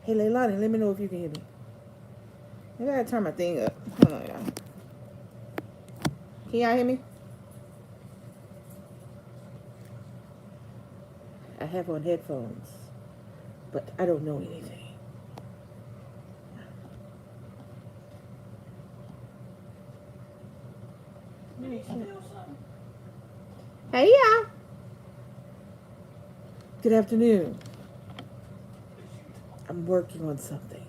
Hey, Leilani, let me know if you can hear me. Maybe I gotta turn my thing up. Hold on, y'all. Can y'all hear me? I have on headphones, but I don't know anything. Hey, y'all. Good afternoon. I'm working on something.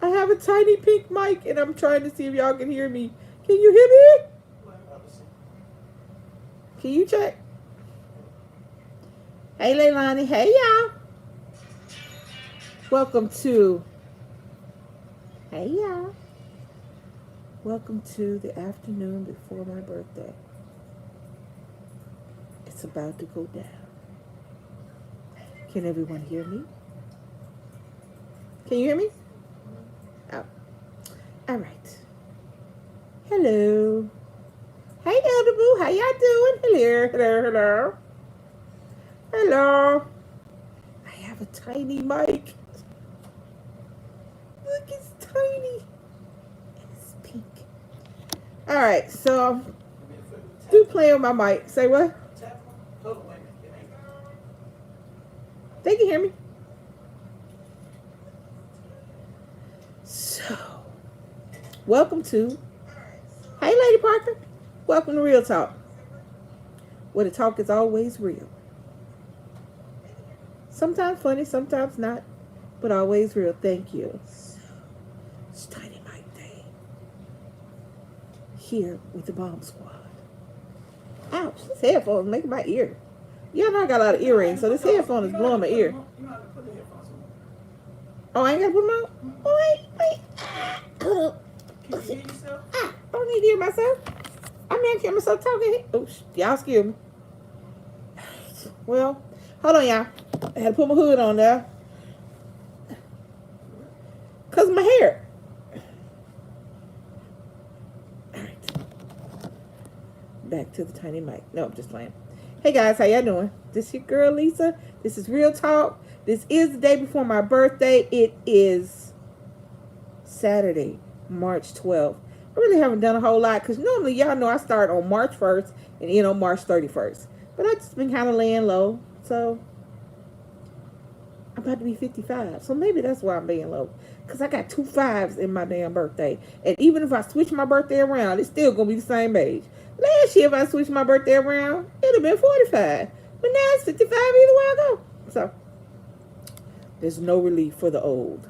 I have a tiny pink mic, and I'm trying to see if y'all can hear me. Can you hear me? Can you check? Hey, Leilani. Hey, y'all. Welcome to... Hey, y'all. Welcome to the afternoon before my birthday. It's about to go down. Can everyone hear me? Can you hear me? Oh. All right. Hello. Hey, Elder Boo. How y'all doing? Hello, hello, hello. Hello. I have a tiny mic. Look, it's tiny. It's pink. All right, so do play on my mic. Say what? They can hear me. So, welcome to... Hey, Lady Parker. Welcome to Real Talk, where the talk is always real. Sometimes funny, sometimes not, but always real. Thank you. It's Tiny Mike Day. Here with the Bomb Squad. Ouch, this headphone is making my ear. Y'all know I got a lot of earrings, so this headphone is blowing my ear. Oh, I ain't got to put them on? Oh, wait. I don't need to hear myself. I mean, I can hear myself talking. Oops, y'all excuse me. Well, hold on, y'all. I had to put my hood on there. Because of my hair. All right. Back to the tiny mic. No, I'm just playing. Hey, guys. How y'all doing? This is your girl, Lisa. This is Real Talk. This is the day before my birthday. It is Saturday, March 12th. I really haven't done a whole lot because normally y'all know I start on March 1st and end on March 31st. But I've just been kind of laying low. So I'm about to be 55. So maybe that's why I'm being low. Because I got 2 5s in my damn birthday. And even if I switch my birthday around, it's still going to be the same age. Last year, if I switched my birthday around, it would have been 45. But now it's 55 either way I go. So there's no relief for the old.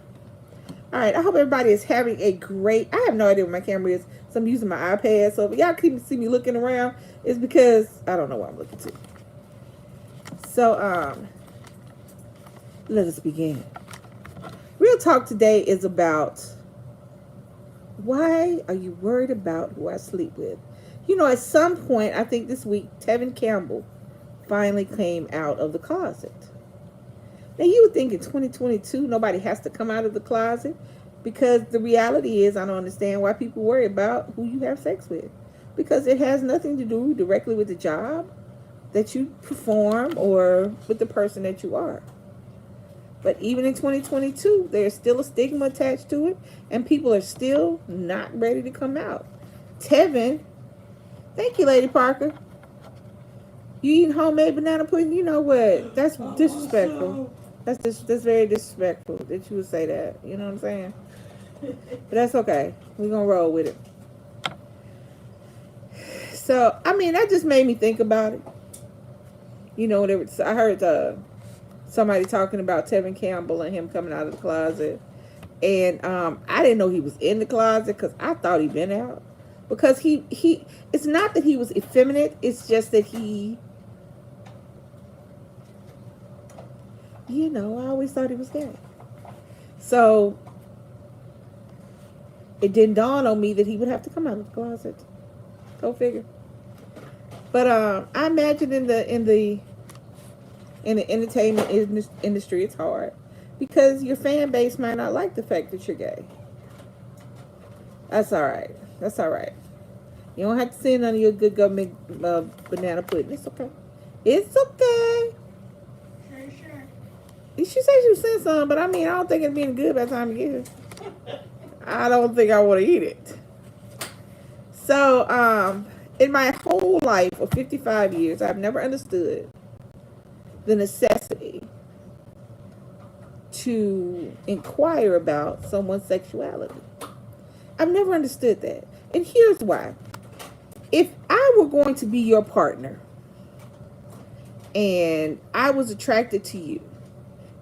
All right, I hope everybody is having a great... I have no idea where my camera is, so I'm using my iPad. So if y'all can see me looking around, it's because I don't know what I'm looking to. So, let us begin. Real Talk today is about why are you worried about who I sleep with? You know, at some point, I think this week, Tevin Campbell finally came out of the closet. Now, you would think in 2022, nobody has to come out of the closet because the reality is I don't understand why people worry about who you have sex with because it has nothing to do directly with the job that you perform or with the person that you are. But even in 2022, there's still a stigma attached to it, and people are still not ready to come out. Tevin, thank you, Lady Parker. You eating homemade banana pudding? You know what? That's disrespectful. That's very disrespectful that you would say that. You know what I'm saying? But that's okay. We're going to roll with it. So, I mean, that just made me think about it. You know, I heard somebody talking about Tevin Campbell and him coming out of the closet. And I didn't know he was in the closet because I thought he'd been out. Because he it's not that he was effeminate. It's just that he... You know, I always thought he was gay. So, it didn't dawn on me that he would have to come out of the closet. Go figure. But I imagine in the entertainment industry, it's hard. Because your fan base might not like the fact that you're gay. That's all right. That's all right. You don't have to say none of your good government banana pudding. It's okay. It's okay. Sure. She said she was sent some, but I mean, I don't think it's being good by the time you get here. I don't think I want to eat it. So, in my whole life of 55 years, I've never understood the necessity to inquire about someone's sexuality. I've never understood that. And here's why. If I were going to be your partner and I was attracted to you,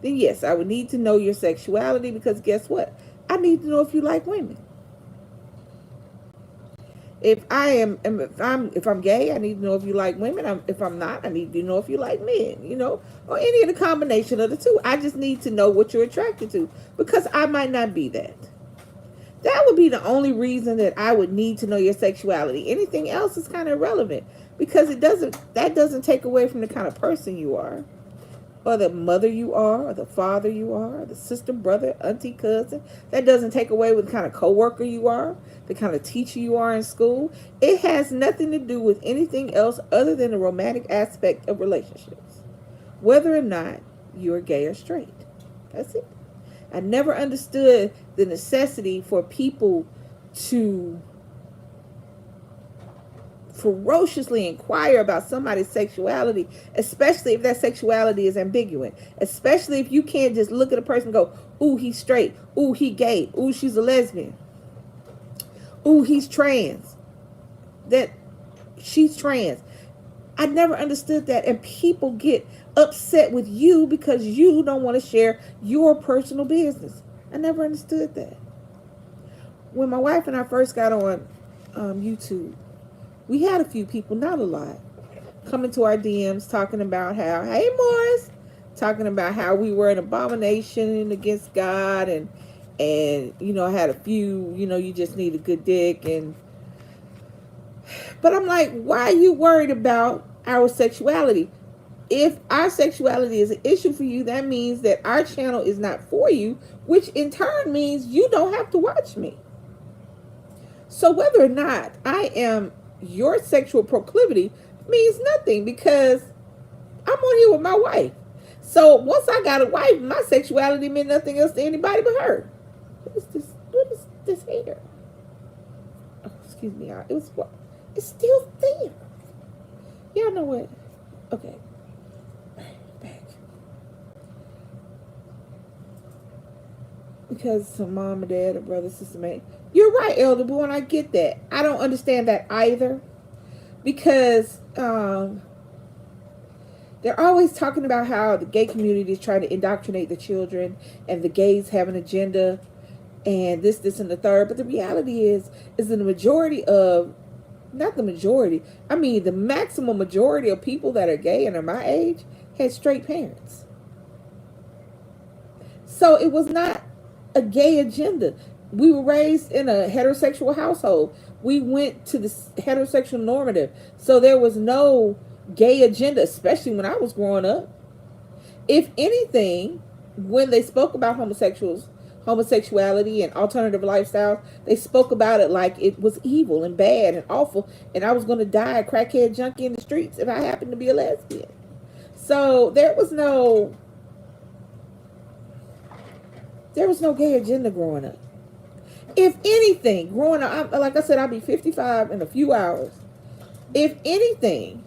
then yes, I would need to know your sexuality, because guess what? I need to know if you like women. If I'm gay, I need to know if you like women. If I'm not, I need to know if you like men, or any of the combination of the two. I just need to know what you're attracted to, because I might not be that. That would be the only reason that I would need to know your sexuality. Anything else is kind of irrelevant, because that doesn't take away from the kind of person you are, or the mother you are, or the father you are, or the sister, brother, auntie, cousin. That doesn't take away with the kind of coworker you are, the kind of teacher you are in school. It has nothing to do with anything else other than the romantic aspect of relationships, whether or not you're gay or straight. That's it. I never understood the necessity for people to ferociously inquire about somebody's sexuality, especially if that sexuality is ambiguous, especially if you can't just look at a person and go, ooh, he's straight, ooh, he gay, ooh, she's a lesbian, ooh, he's trans, that she's trans. I never understood that, and people get upset with you because you don't want to share your personal business. I never understood that. When my wife and I first got on YouTube, we had a few people, not a lot, coming to our DMs talking about how, hey, Morris, talking about how we were an abomination against God, and I had a few, you just need a good dick, but I'm like, why are you worried about our sexuality? If our sexuality is an issue for you, that means that our channel is not for you, which in turn means you don't have to watch me. So whether or not I am your sexual proclivity means nothing, because I'm on here with my wife. So once I got a wife, my sexuality meant nothing else to anybody but her. What is this hair? Oh, excuse me. It's still there. Y'all know what? Okay. Back. Because some mom or dad or brother, sister, man. You're right, Elder Boo, and I get that. I don't understand that either. Because they're always talking about how the gay community is trying to indoctrinate the children, and the gays have an agenda, and this, and the third. But the reality is that the majority of, not the majority, I mean the maximum majority of people that are gay and are my age had straight parents. So it was not a gay agenda. We were raised in a heterosexual household. We went to the heterosexual normative. So there was no gay agenda, especially when I was growing up. If anything, when they spoke about homosexuality and alternative lifestyles, they spoke about it like it was evil and bad and awful, and I was going to die a crackhead junkie in the streets if I happened to be a lesbian. So there was no gay agenda growing up. If anything, growing up, like I said, I'll be 55 in a few hours. If anything,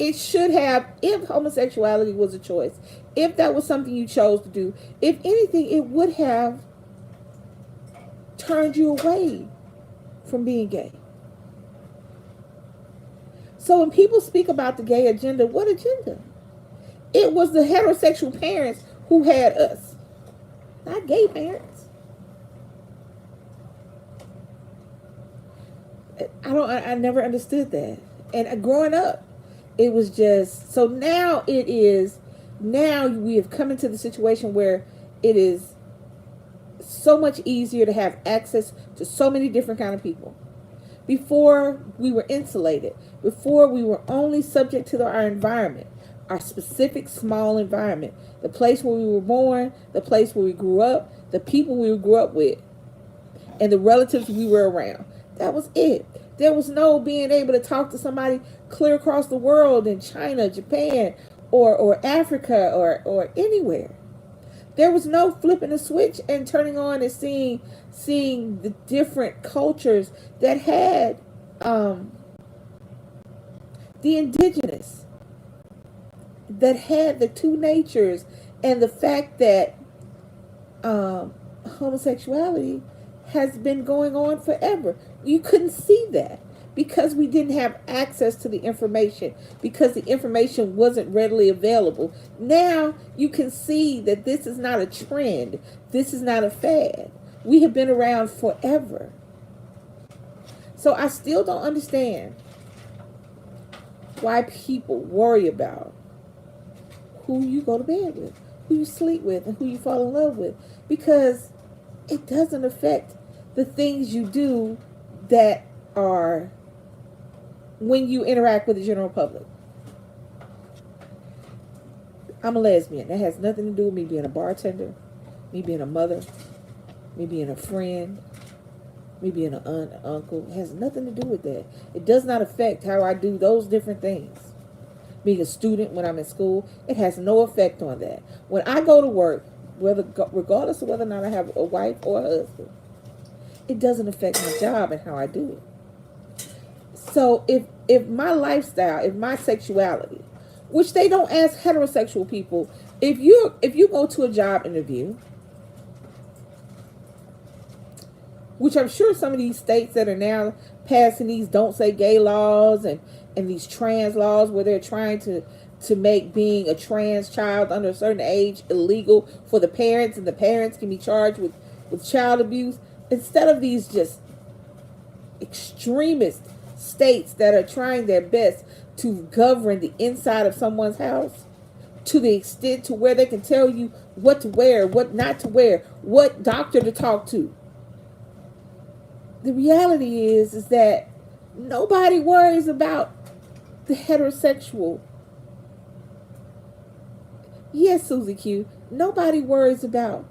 it should have, if homosexuality was a choice, if that was something you chose to do, if anything, it would have turned you away from being gay. So when people speak about the gay agenda, what agenda? It was the heterosexual parents who had us, not gay parents. I never understood that. And growing up, it was just, so now we have come into the situation where it is so much easier to have access to so many different kind of people. Before, we were insulated. Before, we were only subject to our environment, our specific small environment, the place where we were born, the place where we grew up, the people we grew up with, and the relatives we were around. That was it. There was no being able to talk to somebody clear across the world in China, Japan, or Africa or anywhere. There was no flipping a switch and turning on and seeing the different cultures that had the indigenous, that had the two natures, and the fact that homosexuality has been going on forever. You couldn't see that because we didn't have access to the information, because the information wasn't readily available. Now you can see that this is not a trend. This is not a fad. We have been around forever. So I still don't understand why people worry about who you go to bed with, who you sleep with, and who you fall in love with, because it doesn't affect the things you do that are when you interact with the general public. I'm a lesbian. That has nothing to do with me being a bartender, me being a mother, me being a friend, me being an aunt, uncle. It has nothing to do with that. It does not affect how I do those different things. Being a student when I'm in school, it has no effect on that. When I go to work, regardless of whether or not I have a wife or a husband, it doesn't affect my job and how I do it. So if my lifestyle, if my sexuality, which they don't ask heterosexual people, if you go to a job interview, which I'm sure some of these states that are now passing these don't say gay laws and these trans laws where they're trying to make being a trans child under a certain age illegal for the parents, and the parents can be charged with child abuse, instead of these just extremist states that are trying their best to govern the inside of someone's house to the extent to where they can tell you what to wear, what not to wear, what doctor to talk to. The reality is that nobody worries about the heterosexual. Yes, Susie Q. Nobody worries about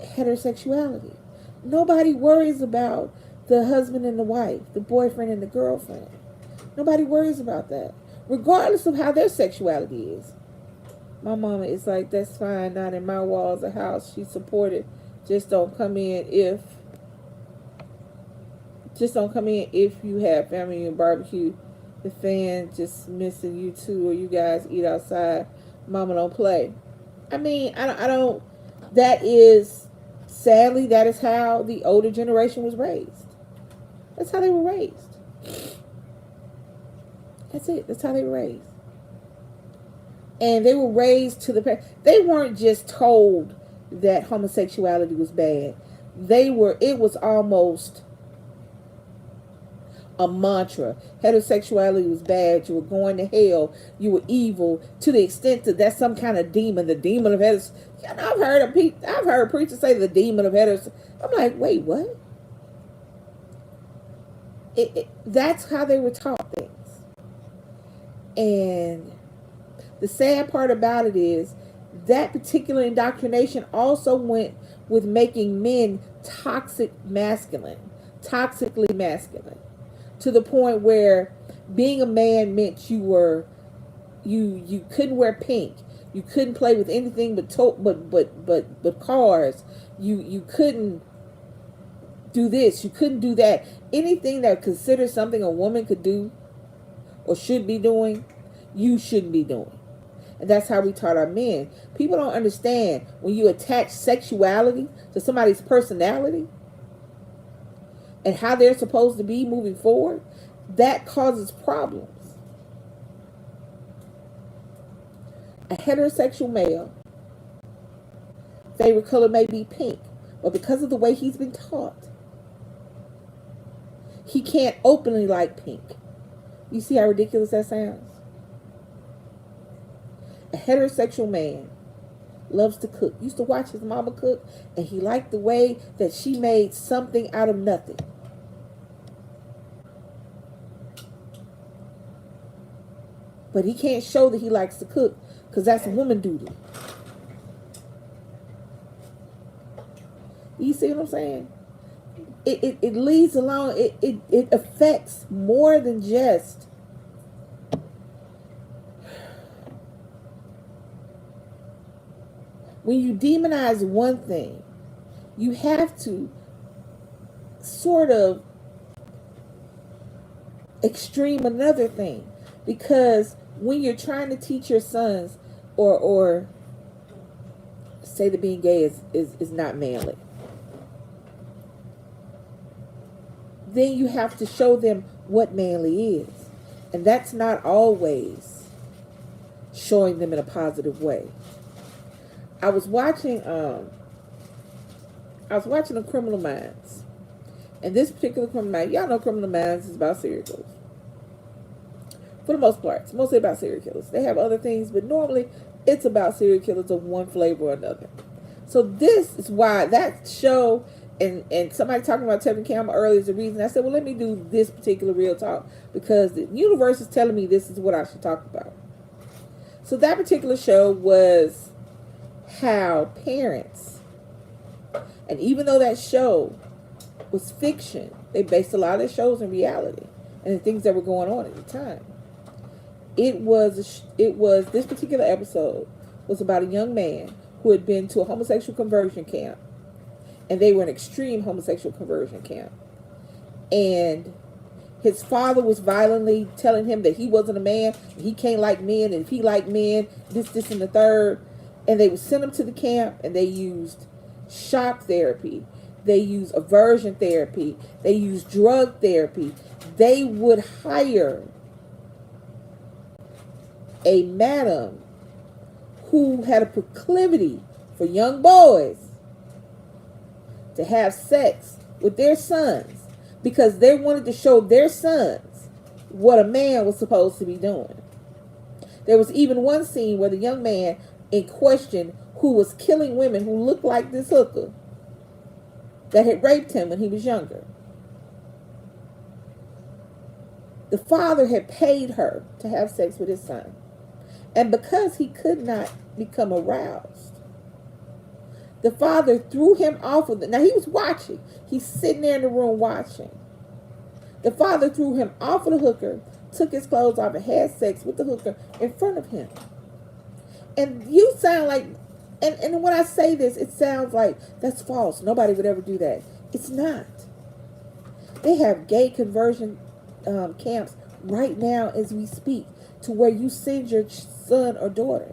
heterosexuality. Nobody worries about the husband and the wife, the boyfriend and the girlfriend. Nobody worries about that, regardless of how their sexuality is. My mama is like, that's fine, not in my walls of house. She supported. Just don't come in if you have family and barbecue. The fan just missing you too, or you guys eat outside. Mama don't play. I mean, I don't. That is, sadly, that is how the older generation was raised. That's how they were raised. That's it. That's how they were raised. And they were raised to they weren't just told that homosexuality was bad. It was almost a mantra. Heterosexuality was bad. You were going to hell. You were evil, to the extent that that's some kind of demon. The demon of heterosexuality. I've heard preachers say the demon of heterosexuality. I'm like, wait, what? That's how they were taught things. And the sad part about it is that particular indoctrination also went with making men toxically masculine, to the point where being a man meant you couldn't wear pink, you couldn't play with anything but cars, you couldn't do this, you couldn't do that. Anything that considered something a woman could do or should be doing, you shouldn't be doing. And that's how we taught our men. People don't understand when you attach sexuality to somebody's personality and how they're supposed to be moving forward, that causes problems. A heterosexual male, favorite color may be pink, but because of the way he's been taught, he can't openly like pink. You see how ridiculous that sounds? A heterosexual man loves to cook. Used to watch his mama cook, and he liked the way that she made something out of nothing. But he can't show that he likes to cook because that's woman duty. You see what I'm saying? It leads along. It affects more than just when you demonize one thing, you have to sort of extreme another thing, because when you're trying to teach your sons, or say that being gay is not manly, then you have to show them what manly is, and that's not always showing them in a positive way. I was watching a Criminal Minds, and this particular Criminal Minds, y'all know Criminal Minds is about serial killers. For the most part, it's mostly about serial killers. They have other things, but normally it's about serial killers of one flavor or another. So this is why that show, and somebody talking about Tevin Campbell earlier is the reason I said, well, let me do this particular Real Talk, because the universe is telling me this is what I should talk about. So that particular show was how parents, and even though that show was fiction, they based a lot of their shows in reality and the things that were going on at the time. It was this particular episode was about a young man who had been to a homosexual conversion camp, and they were an extreme homosexual conversion camp, and his father was violently telling him that he wasn't a man, he can't like men, and if he liked men, this, and the third. And they would send him to the camp, and they used shock therapy, they used aversion therapy, they used drug therapy. They would hire a madam who had a proclivity for young boys to have sex with their sons, because they wanted to show their sons what a man was supposed to be doing. There was even one scene where the young man in question, who was killing women who looked like this hooker that had raped him when he was younger, the father had paid her to have sex with his son. And because he could not become aroused, the father threw him off of now he was watching. He's sitting there in the room watching. The father threw him off of the hooker, took his clothes off, and had sex with the hooker in front of him. And you sound like, and when I say this, it sounds like that's false. Nobody would ever do that. It's not. They have gay conversion camps right now as we speak, to where you send your son or daughter.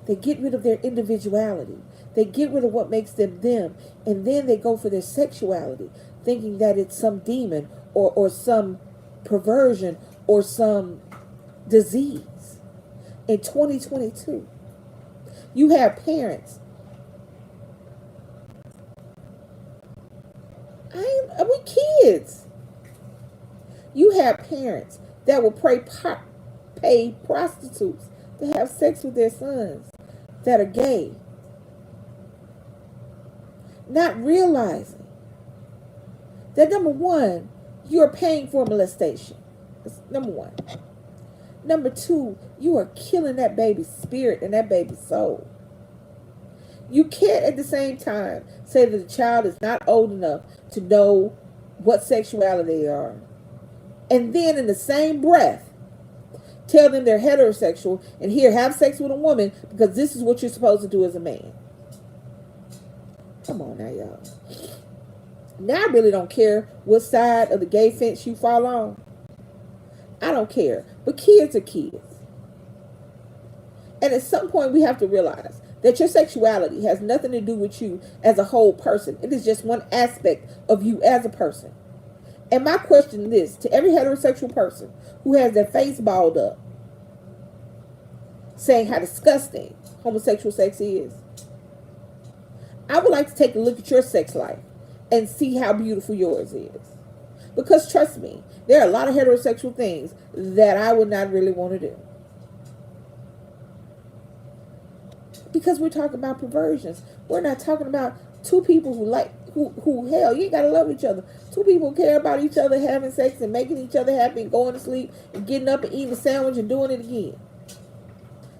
They get rid of their individuality. They get rid of what makes them them. And then they go for their sexuality, thinking that it's some demon or some perversion or some disease. In 2022, you have parents. We kids. You have parents that will pay prostitutes to have sex with their sons that are gay, not realizing that, number one, you're paying for molestation. That's number one. Number two, you are killing that baby's spirit and that baby's soul. You can't at the same time say that the child is not old enough to know what sexuality they are, and then in the same breath tell them they're heterosexual and here, have sex with a woman because this is what you're supposed to do as a man. Come on now, y'all. Now I really don't care what side of the gay fence you fall on. I don't care. But kids are kids. And at some point we have to realize that your sexuality has nothing to do with you as a whole person. It is just one aspect of you as a person. And my question is to every heterosexual person who has their face balled up, saying how disgusting homosexual sex is, I would like to take a look at your sex life and see how beautiful yours is. Because trust me, there are a lot of heterosexual things that I would not really want to do. Because we're talking about perversions. We're not talking about two people who hell, you ain't gotta love each other. Two people care about each other, having sex and making each other happy and going to sleep and getting up and eating a sandwich and doing it again.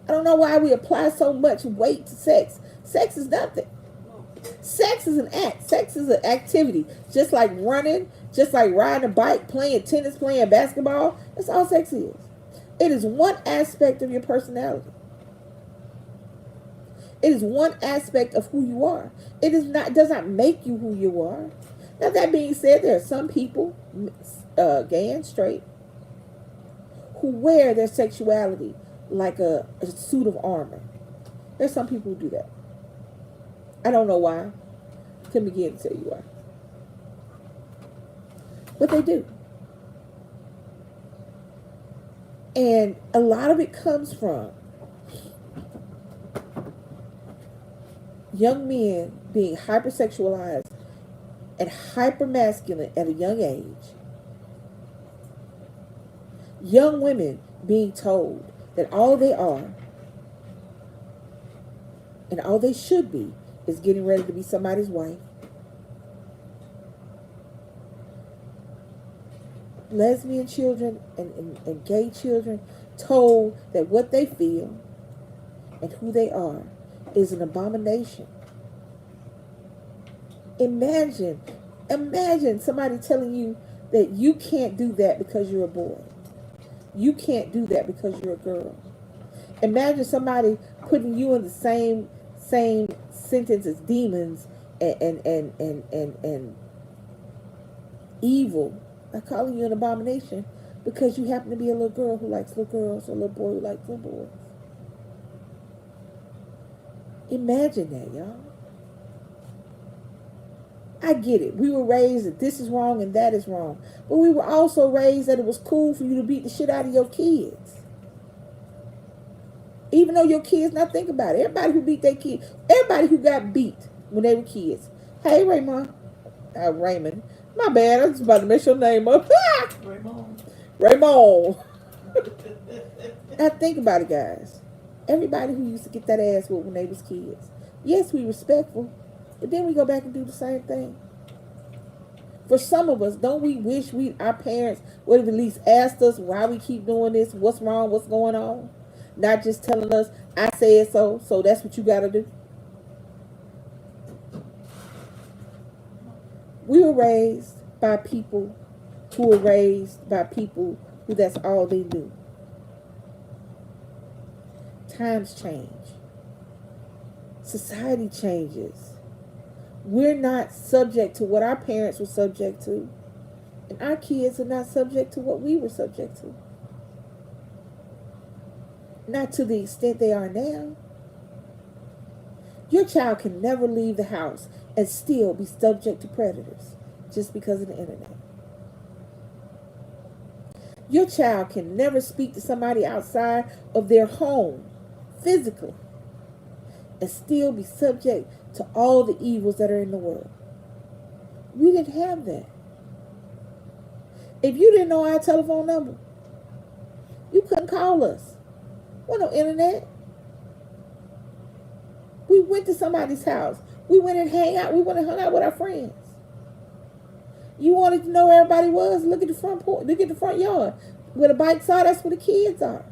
I don't know why we apply so much weight to sex. Sex is nothing. Sex is an act. Sex is an activity. Just like running, just like riding a bike, playing tennis, playing basketball. That's all sex is. It is one aspect of your personality. It is one aspect of who you are. It is not does not make you who you are. Now that being said, there are some people, gay and straight, who wear their sexuality like a suit of armor. There's some people who do that. I don't know why. Couldn't begin to tell you why. But they do. And a lot of it comes from young men being hypersexualized and hypermasculine at a young age. Young women being told that all they are and all they should be is getting ready to be somebody's wife. Lesbian children and gay children told that what they feel and who they are is an abomination. Imagine somebody telling you that you can't do that because you're a boy. You can't do that because you're a girl. Imagine somebody putting you in the same sentence as demons and evil by calling you an abomination because you happen to be a little girl who likes little girls or a little boy who likes little boys. Imagine that, y'all. I get it. We were raised that this is wrong and that is wrong. But we were also raised that it was cool for you to beat the shit out of your kids. Even though your kids, now think about it. Everybody who beat their kids, everybody who got beat when they were kids. Hey, Raymond. Raymond. My bad. I was about to mess your name up. Raymond. Now think about it, guys. Everybody who used to get that ass whooped when they was kids. Yes, we respectful. But then we go back and do the same thing. For some of us, don't we wish our parents would have at least asked us why we keep doing this, what's wrong, what's going on? Not just telling us, I said so, so that's what you got to do. We were raised by people who were raised by people who that's all they do. Times change. Society changes. We're not subject to what our parents were subject to. And our kids are not subject to what we were subject to. Not to the extent they are now. Your child can never leave the house and still be subject to predators just because of the internet. Your child can never speak to somebody outside of their home physically and still be subject to all the evils that are in the world. We didn't have that. If you didn't know our telephone number, you couldn't call us. Well, no internet. We went to somebody's house. We went and hang out. We went and hung out with our friends. You wanted to know where everybody was? Look at the front porch. Look at the front yard. Where the bikes are, that's where the kids are.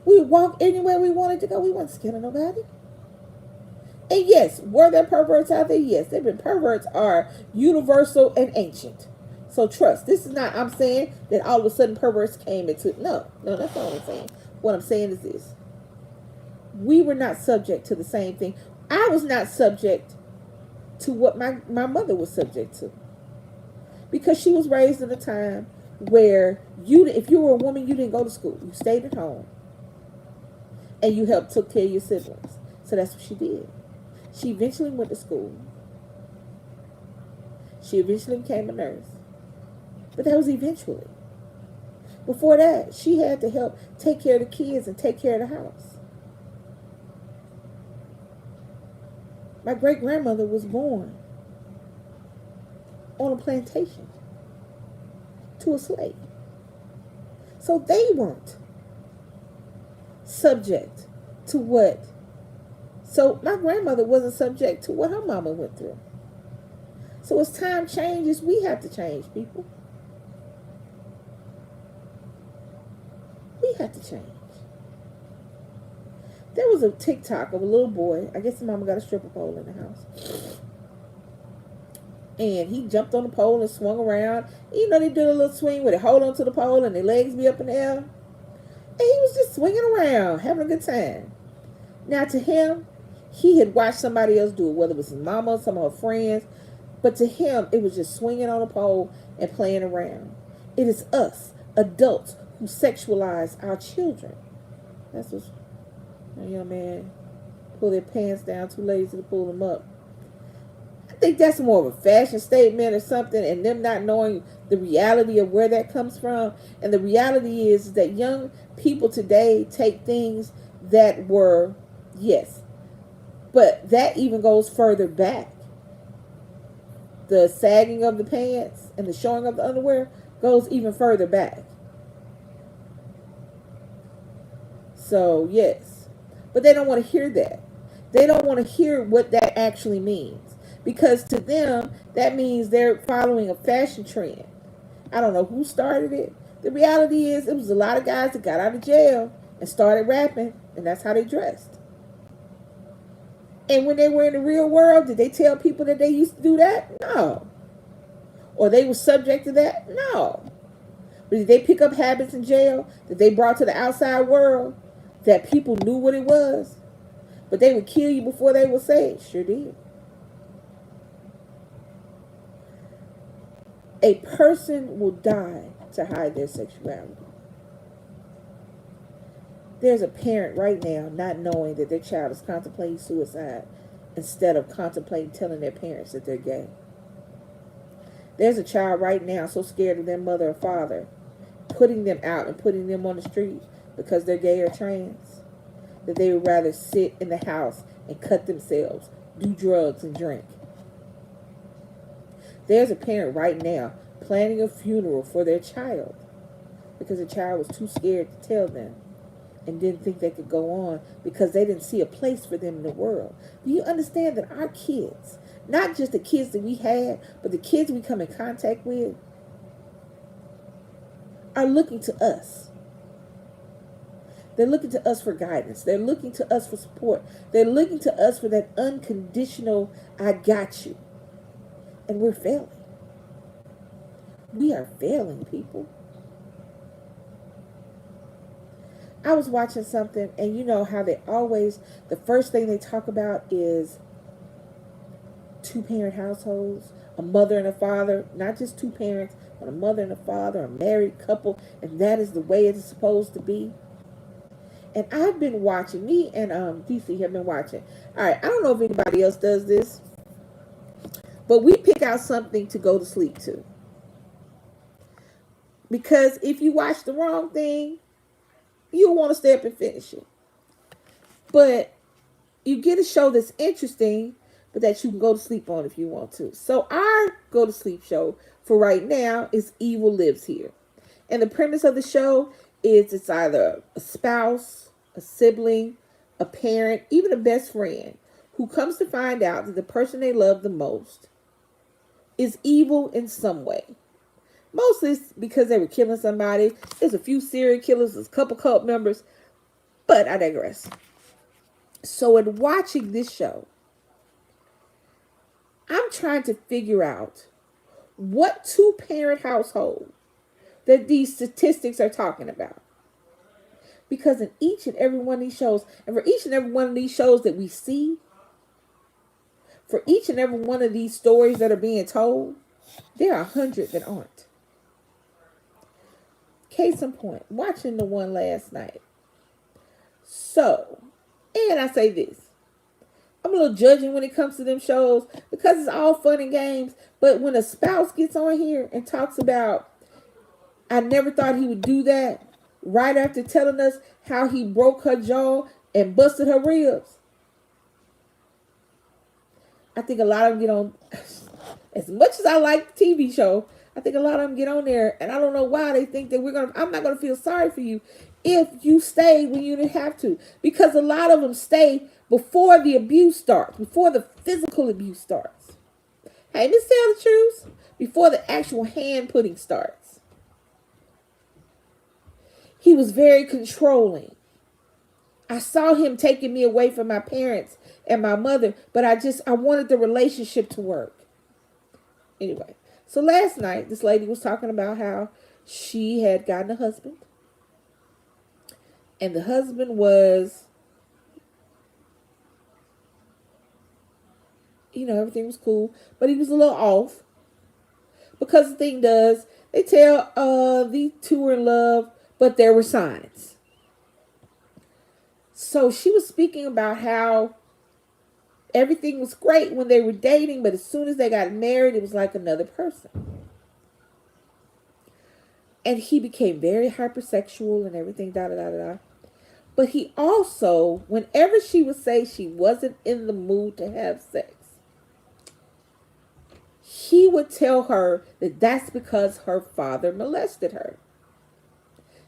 We would walk anywhere we wanted to go. We weren't scared of nobody. And yes, were there perverts out there? Yes, perverts are universal and ancient. So trust, this is not, I'm saying that all of a sudden perverts came into, no, that's not what I'm saying. What I'm saying is this. We were not subject to the same thing. I was not subject to what my mother was subject to. Because she was raised in a time where if you were a woman, you didn't go to school. You stayed at home. And you took care of your siblings. So that's what she did. She eventually went to school. She eventually became a nurse. But that was eventually. Before that, she had to help take care of the kids and take care of the house. My great-grandmother was born on a plantation to a slave. So they weren't subject to what. So my grandmother wasn't subject to what her mama went through. So as time changes, we have to change, people. We have to change. There was a TikTok of a little boy. I guess his mama got a stripper pole in the house. And he jumped on the pole and swung around. You know, they do a little swing where they hold on to the pole and their legs be up in the air. And he was just swinging around, having a good time. Now, to him, he had watched somebody else do it, whether it was his mama, some of her friends. But to him, it was just swinging on a pole and playing around. It is us, adults, who sexualize our children. That's what a young man pull their pants down, too lazy to pull them up. I think that's more of a fashion statement or something, and them not knowing the reality of where that comes from. And the reality is that young people today take things that were, yes, but that even goes further back. The sagging of the pants and the showing of the underwear goes even further back. So, yes. But they don't want to hear that. They don't want to hear what that actually means. Because to them, that means they're following a fashion trend. I don't know who started it. The reality is, it was a lot of guys that got out of jail and started rapping, and that's how they dressed. And when they were in the real world, did they tell people that they used to do that? No. Or they were subject to that? No. But did they pick up habits in jail that they brought to the outside world that people knew what it was? But they would kill you before they would say it? Sure did. A person will die to hide their sexuality. There's a parent right now not knowing that their child is contemplating suicide instead of contemplating telling their parents that they're gay. There's a child right now so scared of their mother or father putting them out and putting them on the street because they're gay or trans that they would rather sit in the house and cut themselves, do drugs, and drink. There's a parent right now planning a funeral for their child because the child was too scared to tell them and didn't think they could go on because they didn't see a place for them in the world. Do you understand that our kids, not just the kids that we had, but the kids we come in contact with, are looking to us? They're looking to us for guidance. They're looking to us for support. They're looking to us for that unconditional, I got you. And we're failing. We are failing, people. I was watching something, and you know how they always, the first thing they talk about is two-parent households, a mother and a father, not just two parents, but a mother and a father, a married couple, and that is the way it is supposed to be. And I've been watching, me and DC have been watching. All right, I don't know if anybody else does this, but we pick out something to go to sleep to. Because if you watch the wrong thing, you'll want to stay up and finish it. But you get a show that's interesting, but that you can go to sleep on if you want to. So our go to sleep show for right now is Evil Lives Here. And the premise of the show is it's either a spouse, a sibling, a parent, even a best friend who comes to find out that the person they love the most is evil in some way. Mostly it's because they were killing somebody. There's a few serial killers, there's a couple cult members, but I digress. So in watching this show, I'm trying to figure out what two-parent household that these statistics are talking about. Because in each and every one of these shows, and for each and every one of these shows that we see, for each and every one of these stories that are being told, there are 100 that aren't. Case in point, watching the one last night. So, and I say this, I'm a little judging when it comes to them shows because it's all fun and games. But when a spouse gets on here and talks about, I never thought he would do that, right after telling us how he broke her jaw and busted her ribs, I think a lot of them get on, as much as I like the TV show, I think a lot of them get on there, and I don't know why they think that I'm not going to feel sorry for you if you stay when you didn't have to. Because a lot of them stay before the abuse starts, before the physical abuse starts. Hey, let's tell the truth, before the actual hand putting starts. He was very controlling. I saw him taking me away from my parents and my mother, but I wanted the relationship to work. Anyway, so last night, this lady was talking about how she had gotten a husband. And the husband was, everything was cool, but he was a little off. Because the thing does, they tell these two were in love, but there were signs. So she was speaking about how everything was great when they were dating, but as soon as they got married, it was like another person. And he became very hypersexual and everything, da da da da. But he also, whenever she would say she wasn't in the mood to have sex, he would tell her that that's because her father molested her.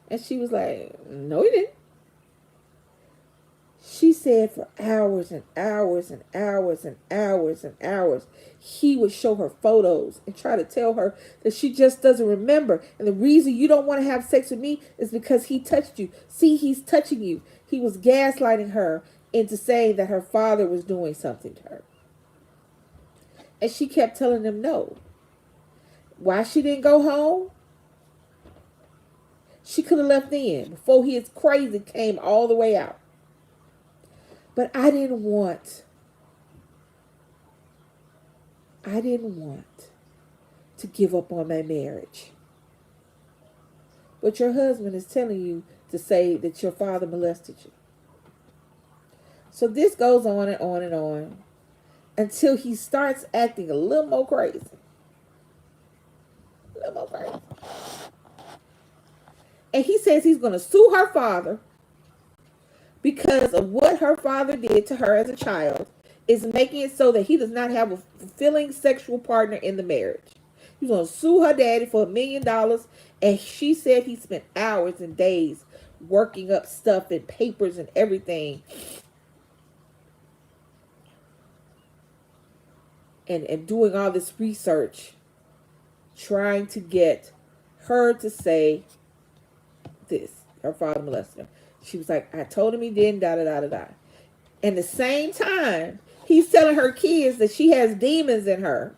And she was like, no, he didn't. She said for hours and hours and hours and hours and hours, he would show her photos and try to tell her that she just doesn't remember. And the reason you don't want to have sex with me is because he touched you. See, he's touching you. He was gaslighting her into saying that her father was doing something to her. And she kept telling him no. Why she didn't go home? She could have left then before his crazy came all the way out. But I didn't want to give up on my marriage. But your husband is telling you to say that your father molested you. So this goes on and on and on until he starts acting a little more crazy. A little more crazy. And he says he's going to sue her father because of what her father did to her as a child is making it so that he does not have a fulfilling sexual partner in the marriage. He's going to sue her daddy for $1 million. And she said he spent hours and days working up stuff and papers and everything. And doing all this research, trying to get her to say this. Her father molested her. She was like, I told him he didn't, da da da da da. And the same time, he's telling her kids that she has demons in her.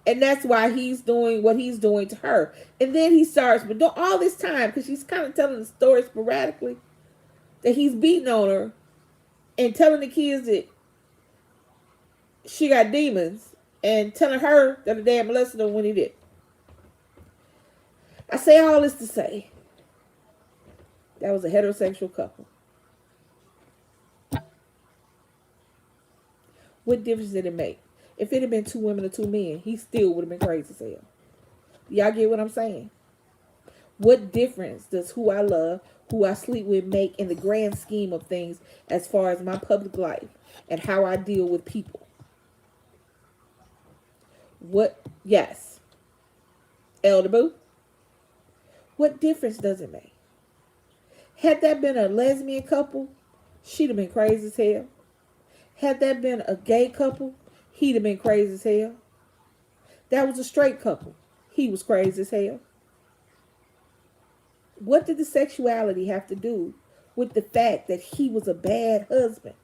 And that's why he's doing what he's doing to her. And then he starts, but all this time, because she's kind of telling the story sporadically, that he's beating on her and telling the kids that she got demons and telling her that the dad molested her when he did. I say all this to say that was a heterosexual couple. What difference did it make? If it had been 2 women or 2 men, he still would have been crazy as hell. Y'all get what I'm saying? What difference does who I love, who I sleep with make in the grand scheme of things as far as my public life and how I deal with people? Yes. Elder Boo? What difference does it make? Had that been a lesbian couple, she'd have been crazy as hell. Had that been a gay couple, he'd have been crazy as hell. That was a straight couple. He was crazy as hell. What did the sexuality have to do with the fact that he was a bad husband?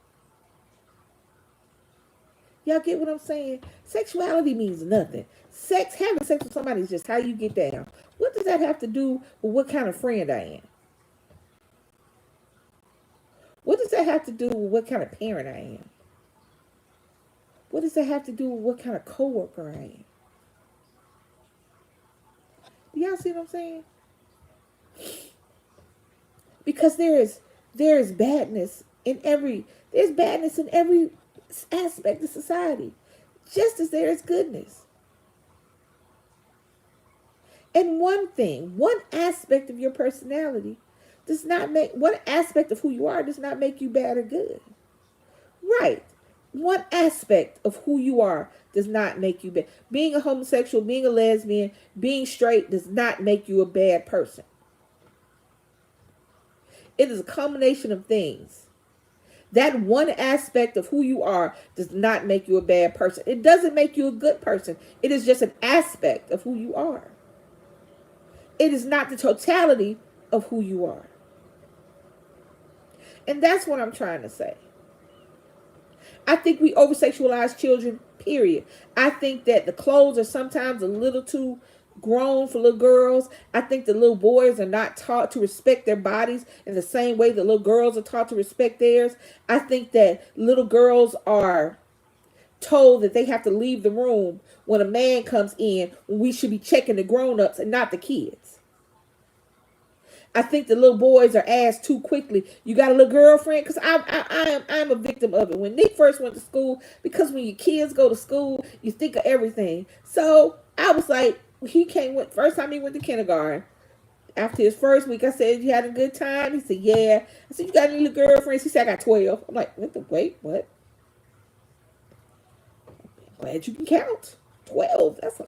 Y'all get what I'm saying? Sexuality means nothing. Having sex with somebody is just how you get down. What does that have to do with what kind of friend I am? What does that have to do with what kind of parent I am? What does that have to do with what kind of coworker I am? Do y'all see what I'm saying? Because there's badness in every aspect of society, just as there is goodness. And one aspect of your personality one aspect of who you are does not make you bad or good. Right. One aspect of who you are does not make you bad. Being a homosexual, being a lesbian, being straight does not make you a bad person. It is a combination of things. That one aspect of who you are does not make you a bad person. It doesn't make you a good person. It is just an aspect of who you are. It is not the totality of who you are. And that's what I'm trying to say. I think we over-sexualize children, period. I think that the clothes are sometimes a little too grown for little girls. I think the little boys are not taught to respect their bodies in the same way the little girls are taught to respect theirs. I think that little girls are told that they have to leave the room when a man comes in, when we should be checking the grown-ups and not the kids. I think the little boys are asked too quickly, you got a little girlfriend? Because I'm a victim of it. When Nick first went to school, because when your kids go to school, you think of everything. So I was like, he came with, first time he went to kindergarten. After his first week, I said, you had a good time? He said, yeah. I said, you got any little girlfriends? He said, I got 12. I'm like, wait, what? Glad you can count. 12. That's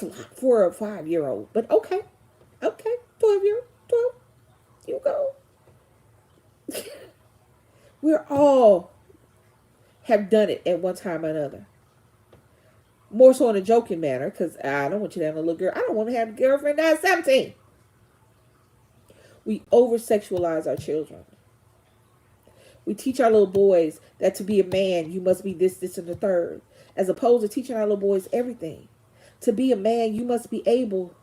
a lot for a 5-year-old. But okay. 12-year-old. 12. You go. We're all have done it at one time or another. More so in a joking manner, because I don't want you to have a little girl. I don't want to have a girlfriend at 17. We over-sexualize our children. We teach our little boys that to be a man, you must be this, and the third. As opposed to teaching our little boys everything. To be a man, you must be able.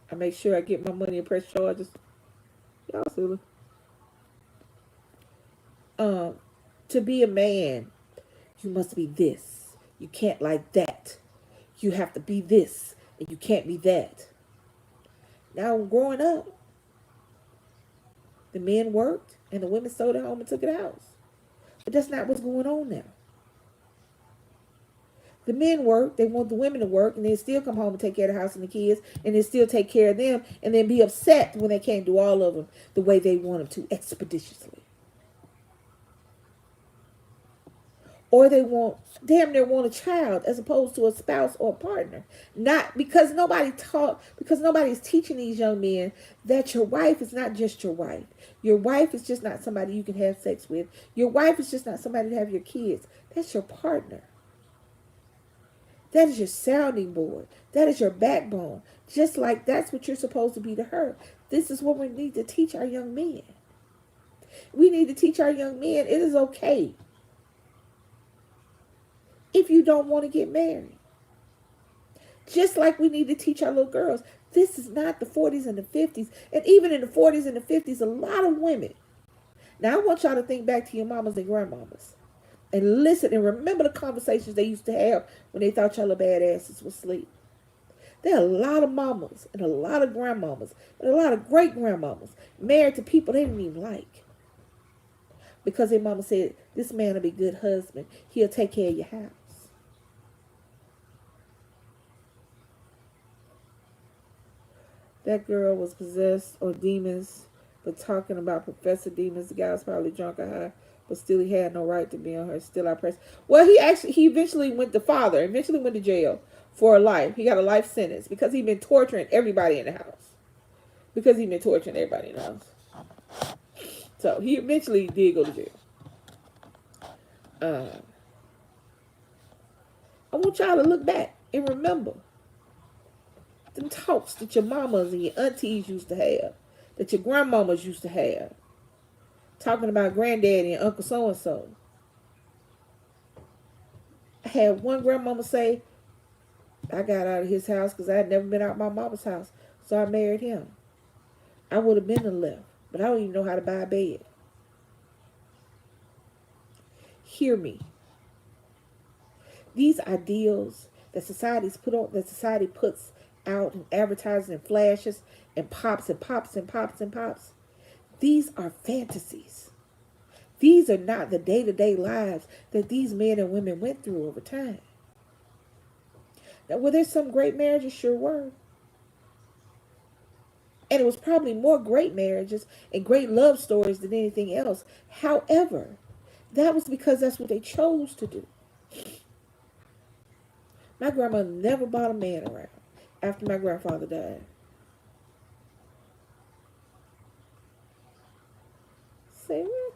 I make sure I get my money and press charges. Y'all silly. To be a man, you must be this. You can't like that. You have to be this, and you can't be that. Now, growing up, the men worked, and the women stayed at home and took it out. But that's not what's going on now. The men work, they want the women to work, and they still come home and take care of the house and the kids, and they still take care of them, and then be upset when they can't do all of them the way they want them to, expeditiously. Or they damn near want a child as opposed to a spouse or a partner. Not because nobody's teaching these young men that your wife is not just your wife. Your wife is just not somebody you can have sex with. Your wife is just not somebody to have your kids. That's your partner. That is your sounding board. That is your backbone. Just like that's what you're supposed to be to her. This is what we need to teach our young men. We need to teach our young men it is okay if you don't want to get married. Just like we need to teach our little girls. This is not the 40s and the 50s. And even in the 40s and the 50s, a lot of women. Now, I want y'all to think back to your mamas and grandmamas. And listen and remember the conversations they used to have when they thought y'all badasses was asleep. There are a lot of mamas and a lot of grandmamas and a lot of great grandmamas married to people they didn't even like. Because their mama said, this man will be a good husband. He'll take care of your house. That girl was possessed or demons, but talking about Professor Demons, the guy was probably drunk or high, but still he had no right to be on her. Still I press. Well, he eventually went to jail for life. He got a life sentence because he'd been torturing everybody in the house. So he eventually did go to jail. I want y'all to look back and remember them talks that your mamas and your aunties used to have, that your grandmamas used to have, talking about granddaddy and Uncle so-and-so. I had one grandmama say, I got out of his house because I had never been out my mama's house, so I married him. I would have been and left, but I don't even know how to buy a bed. Hear me. These ideals that society puts out and advertises and flashes and pops and pops and pops and pops. These are fantasies. These are not the day-to-day lives that these men and women went through over time. Now, were there some great marriages? Sure were. And it was probably more great marriages and great love stories than anything else. However, that was because that's what they chose to do. My grandma never bought a man around after my grandfather died. Say what?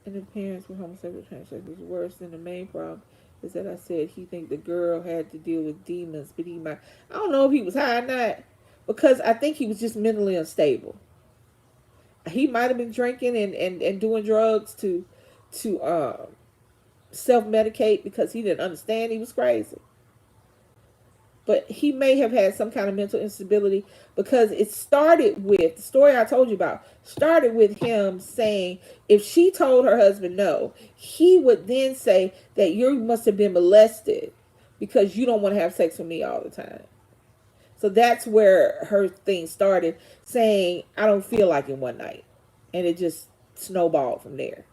And the parents were homosexual transsexuals was worse than the main problem is that I said he think the girl had to deal with demons, but I don't know if he was high or not, because I think he was just mentally unstable. He might have been drinking and doing drugs to self-medicate because he didn't understand he was crazy. but he may have had some kind of mental instability, because it started with the story I told you about, started with him saying if she told her husband no, he would then say that you must have been molested because you don't want to have sex with me all the time. So that's where her thing started, saying I don't feel like it one night, and it just snowballed from there.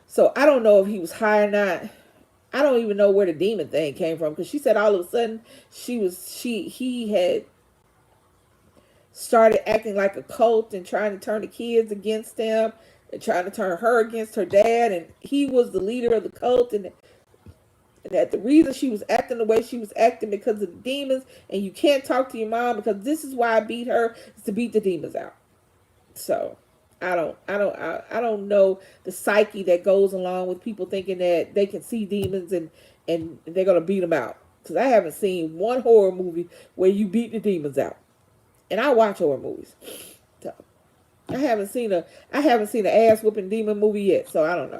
So I don't know if he was high or not. I don't even know where the demon thing came from, because she said all of a sudden he had started acting like a cult and trying to turn the kids against him and trying to turn her against her dad, and he was the leader of the cult, and that the reason she was acting the way she was acting because of the demons, and you can't talk to your mom because this is why I beat her, is to beat the demons out. So I don't know the psyche that goes along with people thinking that they can see demons and they're gonna beat them out. Because I haven't seen one horror movie where you beat the demons out, and I watch horror movies. So I haven't seen an ass whooping demon movie yet. So I don't know.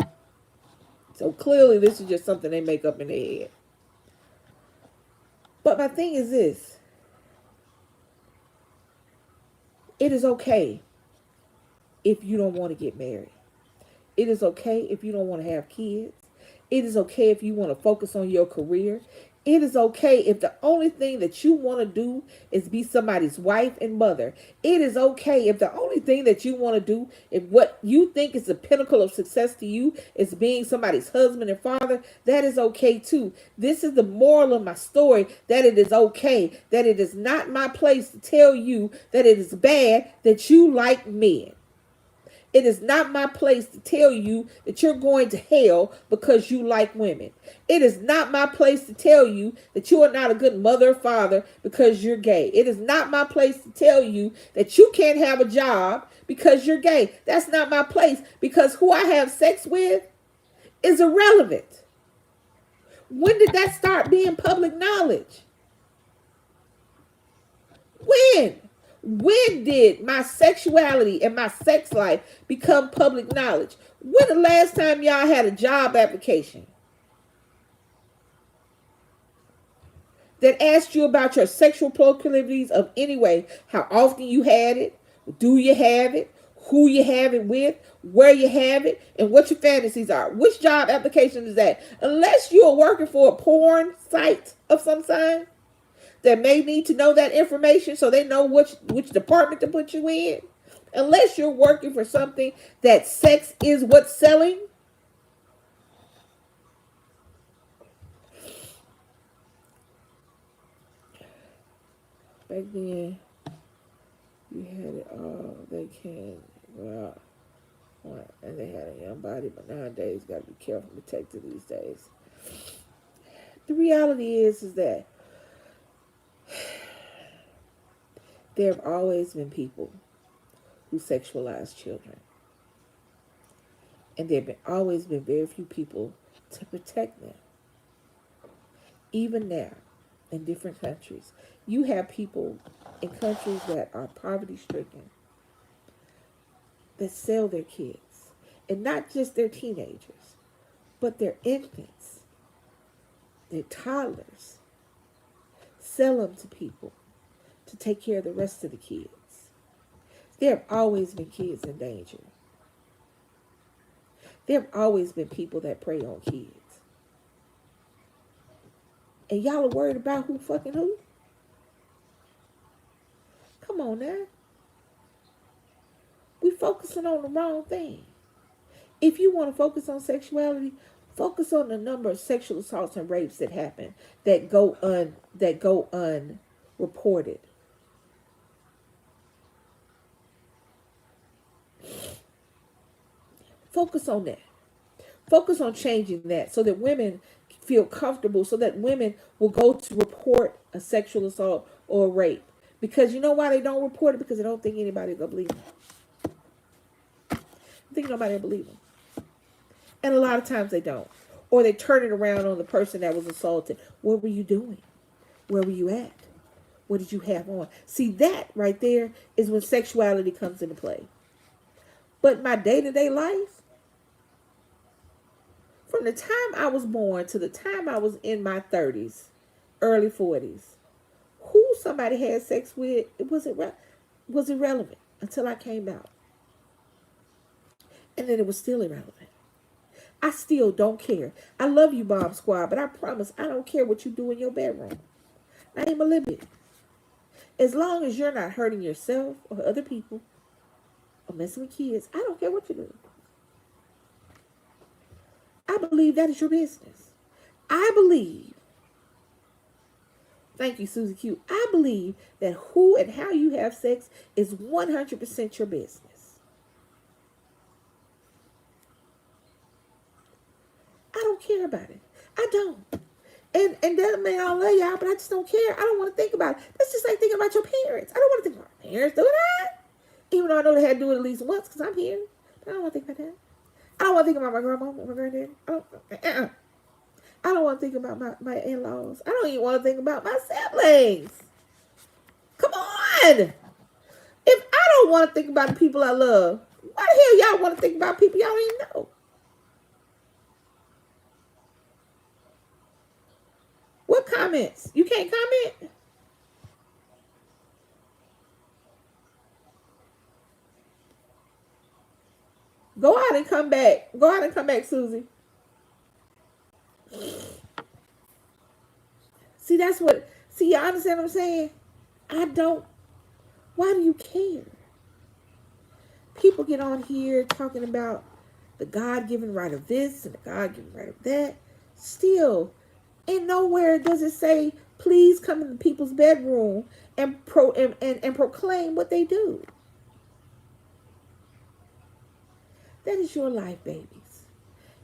So clearly this is just something they make up in their head. But my thing is this: it is okay if you don't want to get married. It is okay if you don't want to have kids. It is okay if you want to focus on your career. It is okay if the only thing that you want to do is be somebody's wife and mother. It is okay if the only thing that you want to do, if what you think is the pinnacle of success to you is being somebody's husband and father, that is okay too. This is the moral of my story, that it is okay, that it is not my place to tell you that it is bad that you like men. It is not my place to tell you that you're going to hell because you like women. It is not my place to tell you that you are not a good mother or father because you're gay. It is not my place to tell you that you can't have a job because you're gay. That's not my place, because who I have sex with is irrelevant. When did that start being public knowledge? When? When did my sexuality and my sex life become public knowledge? When the last time y'all had a job application that asked you about your sexual proclivities of any way? How often you had it? Do you have it? Who you have it with? Where you have it? And what your fantasies are? Which job application is that? Unless you are working for a porn site of some kind that may need to know that information so they know which department to put you in. Unless you're working for something that sex is what's selling. Back then, you had it all. They can go out and they had a young body, but nowadays, got to be careful and protected these days. The reality is that there have always been people who sexualize children. And there have always been very few people to protect them. Even now, in different countries, you have people in countries that are poverty stricken that sell their kids. And not just their teenagers, but their infants, their toddlers. Sell them to people to take care of the rest of the kids. There have always been kids in danger. There have always been people that prey on kids. And y'all are worried about who fucking who? Come on now. We focusing on the wrong thing. If you want to focus on sexuality, focus on the number of sexual assaults and rapes that happen that go unreported. Focus on that. Focus on changing that so that women feel comfortable, so that women will go to report a sexual assault or a rape. Because you know why they don't report it? Because they don't think anybody will believe them. I think nobody will believe them. And a lot of times they don't. Or they turn it around on the person that was assaulted. What were you doing? Where were you at? What did you have on? See, that right there is when sexuality comes into play. But my day-to-day life, from the time I was born to the time I was in my 30s, early 40s. Who somebody had sex with, it was irrelevant until I came out. And then it was still irrelevant. I still don't care. I love you, Bomb Squad, but I promise I don't care what you do in your bedroom. Not even a little bit. As long as you're not hurting yourself or other people or messing with kids, I don't care what you do. I believe that is your business. I believe, thank you, Susie Q. I believe that who and how you have sex is 100% your business. I don't care about it. I don't. And that may all love y'all, but I just don't care. I don't want to think about it. That's just like thinking about your parents. I don't want to think about my parents doing that. Even though I know they had to do it at least once because I'm here. But I don't want to think about that. I don't want to think about my grandma or my granddaddy. I don't want to think about my in-laws. I don't even want to think about my siblings. Come on. If I don't want to think about the people I love, why the hell y'all want to think about people y'all don't even know? What comments? You can't comment? Go out and come back. Go out and come back, Susie. See, that's what... See, you understand what I'm saying? I don't... Why do you care? People get on here talking about the God-given right of this and the God-given right of that. Still, and nowhere does it say, please come in the people's bedroom and proclaim what they do. That is your life, babies.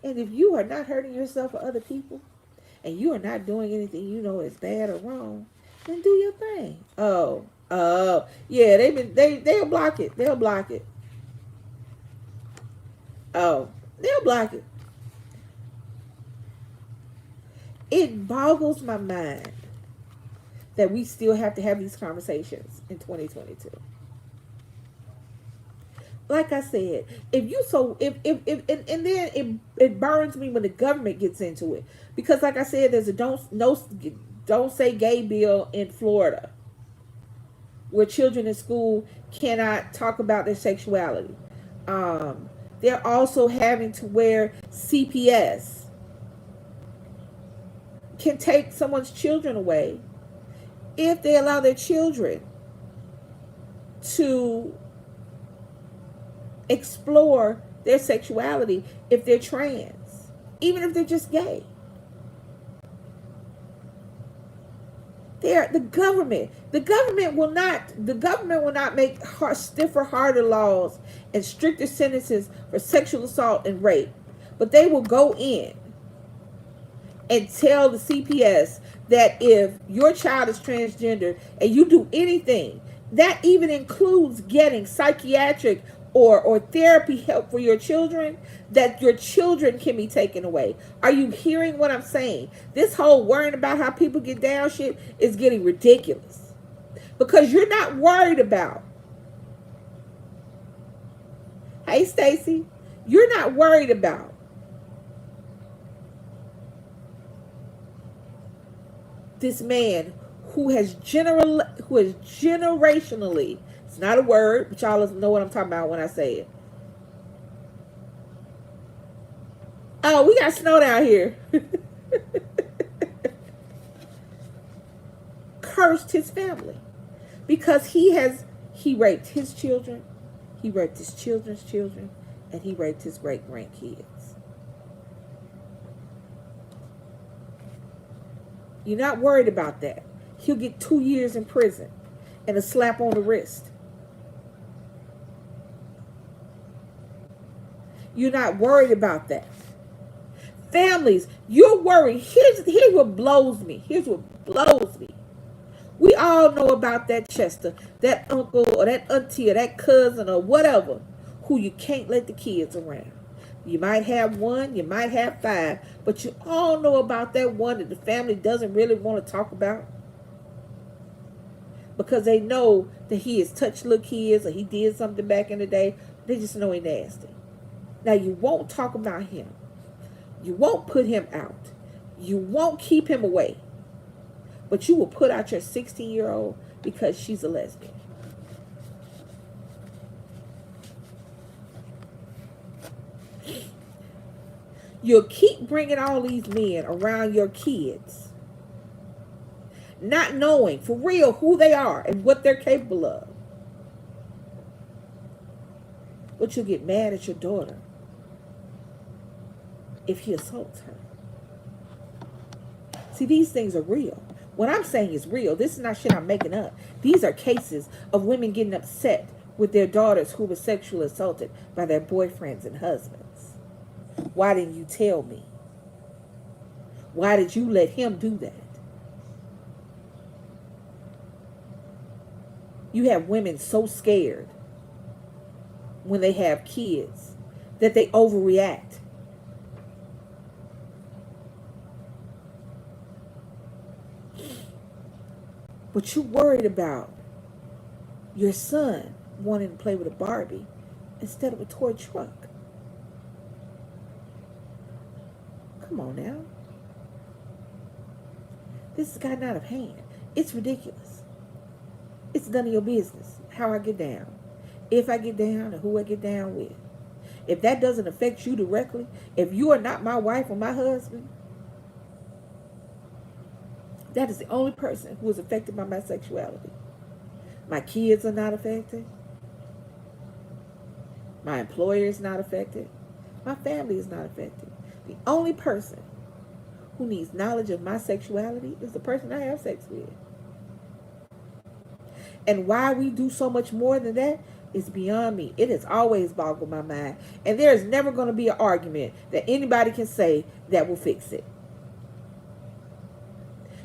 And if you are not hurting yourself or other people, and you are not doing anything you know is bad or wrong, then do your thing. Oh, yeah, they'll block it. They'll block it. Oh, they'll block it. It boggles my mind that we still have to have these conversations in 2022. Like I said, if and then it burns me when the government gets into it, because like I said, there's a don't say gay bill in Florida, where children in school cannot talk about their sexuality. They're also having to wear CPS. Can take someone's children away if they allow their children to explore their sexuality if they're trans, even if they're just gay. The government will not make stiffer, harder laws and stricter sentences for sexual assault and rape, but they will go in and tell the CPS that if your child is transgender and you do anything, that even includes getting psychiatric or therapy help for your children, that your children can be taken away. Are you hearing what I'm saying? This whole worrying about how people get down shit is getting ridiculous. Because you're not worried about... Hey, Stacy. You're not worried about this man who has generationally, it's not a word, but y'all know what I'm talking about when I say it. Oh, we got snow down here. Cursed his family because he raped his children, he raped his children's children, and he raped his great grandkids. You're not worried about that. He'll get 2 years in prison and a slap on the wrist. You're not worried about that. Families, you're worried. Here's what blows me. Here's what blows me. We all know about that Chester, that uncle or that auntie or that cousin or whatever, who you can't let the kids around. You might have one, you might have 5, but you all know about that one that the family doesn't really want to talk about, because they know that he has touched little kids or he did something back in the day. They just know he's nasty. Now, you won't talk about him. You won't put him out. You won't keep him away. But you will put out your 16-year-old because she's a lesbian. You'll keep bringing all these men around your kids, not knowing for real who they are and what they're capable of. But you'll get mad at your daughter if he assaults her. See, these things are real. What I'm saying is real. This is not shit I'm making up. These are cases of women getting upset with their daughters who were sexually assaulted by their boyfriends and husbands. Why didn't you tell me? Why did you let him do that? You have women so scared when they have kids that they overreact. But you worried about your son wanting to play with a Barbie instead of a toy truck. Come on now. This has gotten out of hand. It's ridiculous. It's none of your business how I get down. If I get down and who I get down with. If that doesn't affect you directly, if you are not my wife or my husband, that is the only person who is affected by my sexuality. My kids are not affected. My employer is not affected. My family is not affected. The only person who needs knowledge of my sexuality is the person I have sex with. And why we do so much more than that is beyond me. It has always boggled my mind. And there is never going to be an argument that anybody can say that will fix it.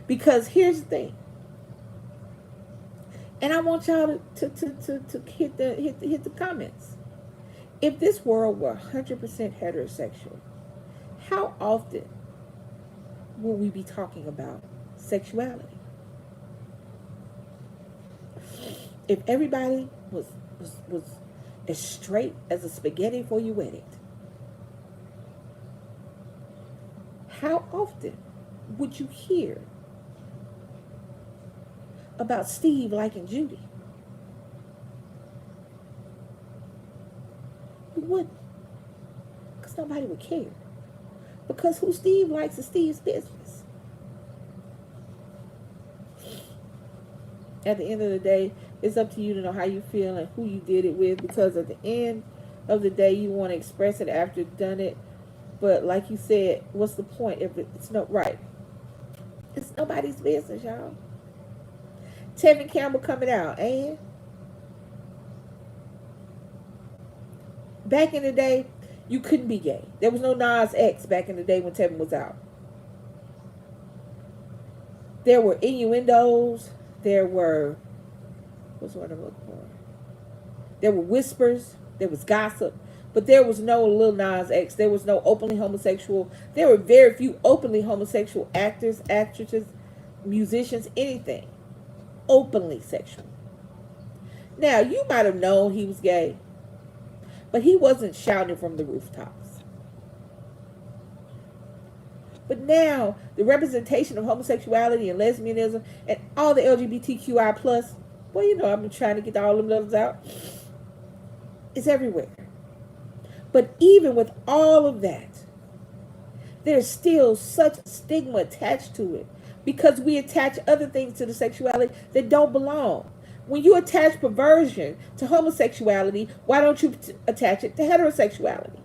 Because here's the thing. And I want y'all to hit the comments. If this world were 100% heterosexual, how often will we be talking about sexuality? If everybody was as straight as a spaghetti before you wet it, how often would you hear about Steve liking Judy? You wouldn't. Because nobody would care. Because who Steve likes is Steve's business. At the end of the day, it's up to you to know how you feel and who you did it with. Because at the end of the day, you want to express it after you've done it. But like you said, what's the point if it's not right? It's nobody's business, y'all. Tevin Campbell coming out, and back in the day, you couldn't be gay. There was no Nas X back in the day when Tevin was out. There were innuendos. There were, what's the word I'm looking for? There were whispers. There was gossip. But there was no Lil Nas X. There was no openly homosexual. There were very few openly homosexual actors, actresses, musicians, anything. Openly sexual. Now, you might have known he was gay, but he wasn't shouting from the rooftops. But now, the representation of homosexuality and lesbianism and all the LGBTQI plus, well, you know, I've been trying to get all them levels out. It's everywhere. But even with all of that, there's still such a stigma attached to it. Because we attach other things to the sexuality that don't belong. When you attach perversion to homosexuality, why don't you attach it to heterosexuality?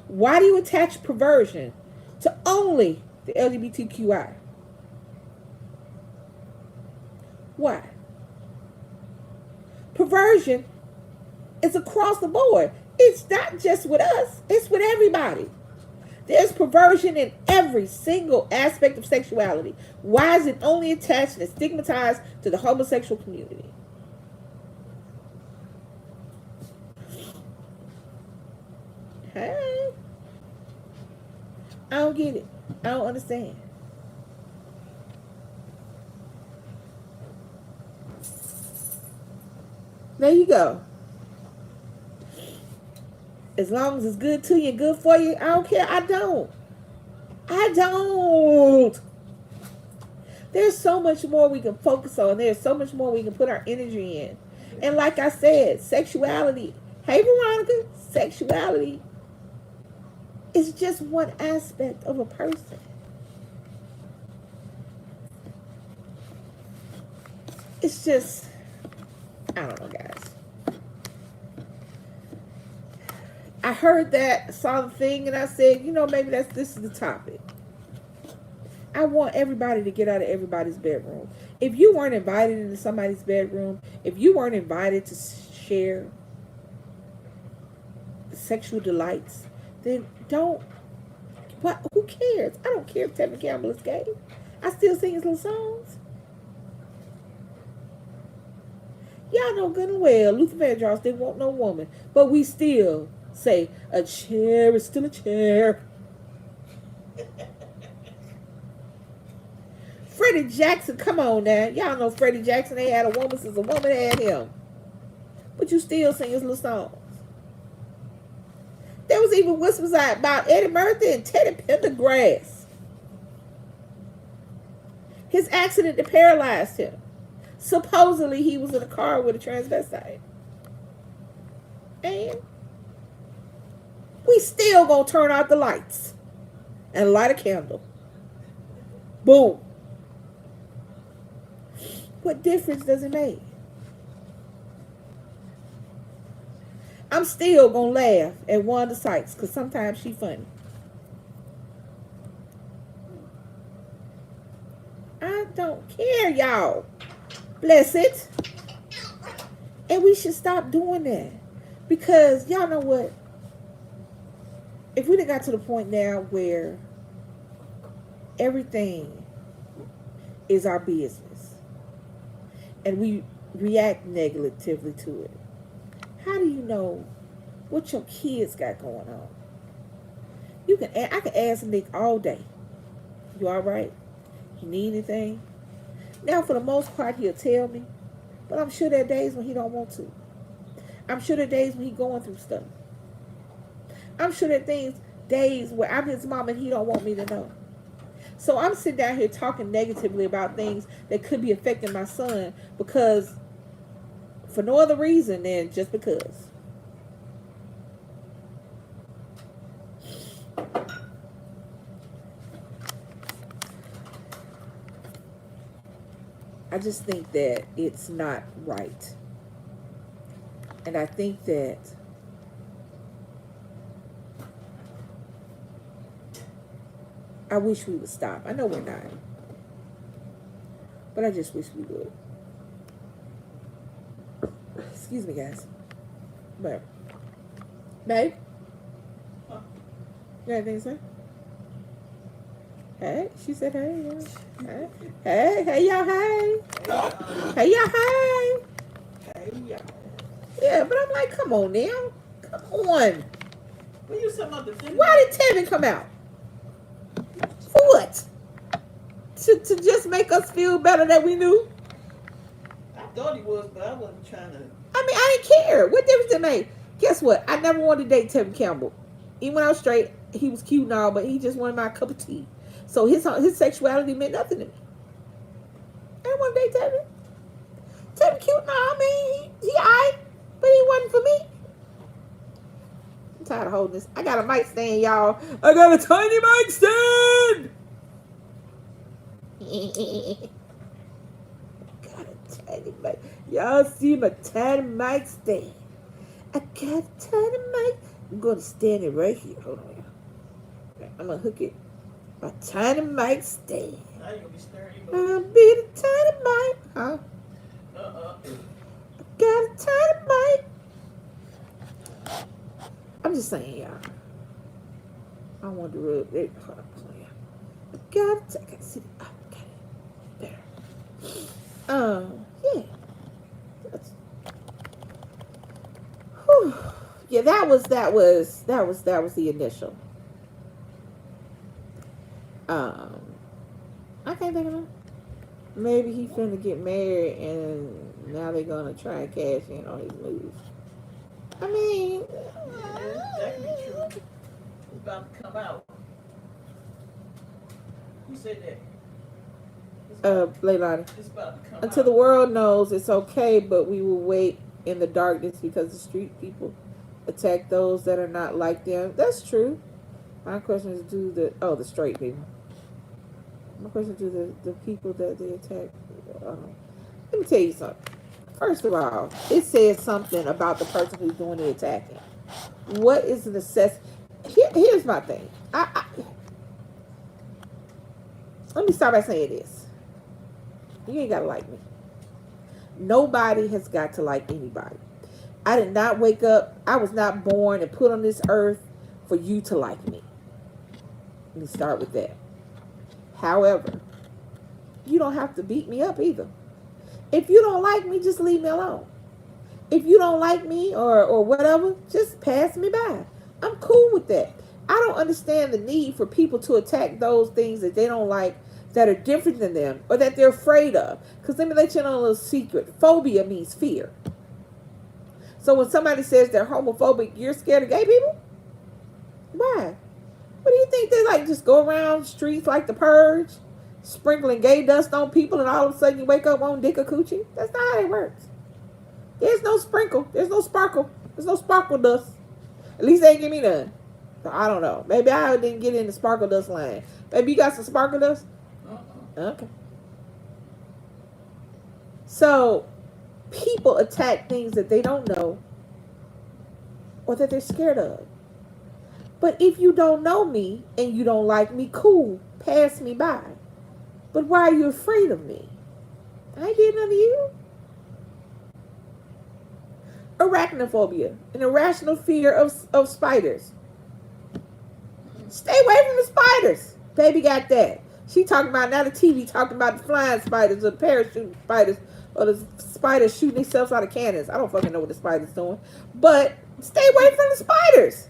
Why do you attach perversion to only the LGBTQI? Why? Perversion is across the board. It's not just with us. It's with everybody. There's perversion in every single aspect of sexuality. Why is it only attached and stigmatized to the homosexual community? Hey, I don't get it. I don't understand. There you go. As long as it's good to you and good for you, I don't care. I don't. I don't. There's so much more we can focus on. There's so much more we can put our energy in. And like I said, sexuality, hey Veronica, sexuality is just one aspect of a person. It's just, I don't know, guys. I heard that, saw the thing, and I said, maybe this is the topic. I want everybody to get out of everybody's bedroom. If you weren't invited into somebody's bedroom, if you weren't invited to share sexual delights, then don't. What? Who cares? I don't care if Tevin Campbell is gay. I still sing his little songs. Y'all know good and well Luther Vandross didn't want no woman, but we still say a chair is still a chair. Freddie Jackson, come on now. Y'all know Freddie Jackson ain't had a woman since a woman had him. But you still sing his little songs. There was even whispers out about Eddie Murphy and Teddy Pendergrass. His accident that paralyzed him. Supposedly he was in a car with a transvestite. And we still gonna turn out the lights and light a candle. Boom. What difference does it make? I'm still gonna laugh at Wanda Sykes because sometimes she funny. I don't care, y'all. Bless it. And we should stop doing that. Because y'all know what? If we done got to the point now where everything is our business and we react negatively to it, how do you know what your kids got going on? I can ask Nick all day. You all right? You need anything? Now, for the most part, he'll tell me. But I'm sure there are days when he don't want to. I'm sure there are days when he's going through stuff. I'm sure there are days where I'm his mom and he don't want me to know. So I'm sitting down here talking negatively about things that could be affecting my son because, for no other reason than just because. I just think that it's not right. And I think that I wish we would stop. I know we're not. But I just wish we would. Excuse me, guys. But, babe? You got anything to say? Hey, she said hey, yeah. Hey, y'all, hey. Hey, y'all, hey. Hey, y'all. Yeah, but I'm like, come on now. Come on. When you talking about the thing? Why did Tevin come out? For what? To just make us feel better that we knew? I thought he was, but I wasn't trying to. I mean, I didn't care. What difference it made? Guess what? I never wanted to date Tevin Campbell. Even when I was straight, he was cute and all, but he just wanted my cup of tea. So his sexuality meant nothing to me. I didn't want to date Tevin. Tevin cute and all. I mean, he aight, but he wasn't for me. I'm tired of holding this. I got a mic stand, y'all. I got a tiny mic stand. Got a tiny mic. Y'all see my tiny mic stand. I got a tiny mic. I'm going to stand it right here. Hold on. I'm going to hook it. My tiny mic stand. Now you're going to be staring. I'll be the tiny mic. Huh? I got a tiny mic. I'm just saying, y'all. I want to rub it. Hold on. I got it. I got to see it. Oh, got it. There. Yeah. Whew. Yeah, that was the initial. I can't think of it. Maybe he finna get married and now they're gonna try and cash in on his moves. I mean, yeah, that could be true. It's about to come out. Who said that? Leilani. It's about to come Until out. the world knows it's okay, but we will wait in the darkness because the street people attack those that are not like them. That's true. My question is, the straight people. My question is, do the people that they attack? Let me tell you something. First of all, it says something about the person who's doing the attacking. What is the necessity? Here's my thing. Let me start by saying this. You ain't gotta like me. Nobody has got to like anybody. I did not wake up. I was not born and put on this earth for you to like me. Let me start with that. However, you don't have to beat me up either. If you don't like me, just leave me alone. If you don't like me or whatever, just pass me by. I'm cool with that. I don't understand the need for people to attack those things that they don't like, that are different than them, or that they're afraid of. Because let me let you know a little secret. Phobia means fear. So when somebody says they're homophobic, you're scared of gay people? Why? What do you think? They like just go around streets like the purge, sprinkling gay dust on people, and all of a sudden you wake up on dick or coochie? That's not how it works. There's no sprinkle. There's no sparkle. There's no sparkle dust. At least they ain't give me none. So I don't know. Maybe I didn't get in the sparkle dust line. Maybe you got some sparkle dust? Okay. So people attack things that they don't know or that they're scared of. But if you don't know me and you don't like me, cool, pass me by. But why are you afraid of me? I ain't did none of you. Arachnophobia, an irrational fear of spiders. Stay away from the spiders. Baby got that. She talking about, now the TV talking about the flying spiders, or parachute spiders, or the spiders shooting themselves out of cannons. I don't fucking know what the spider's doing. But stay away from the spiders.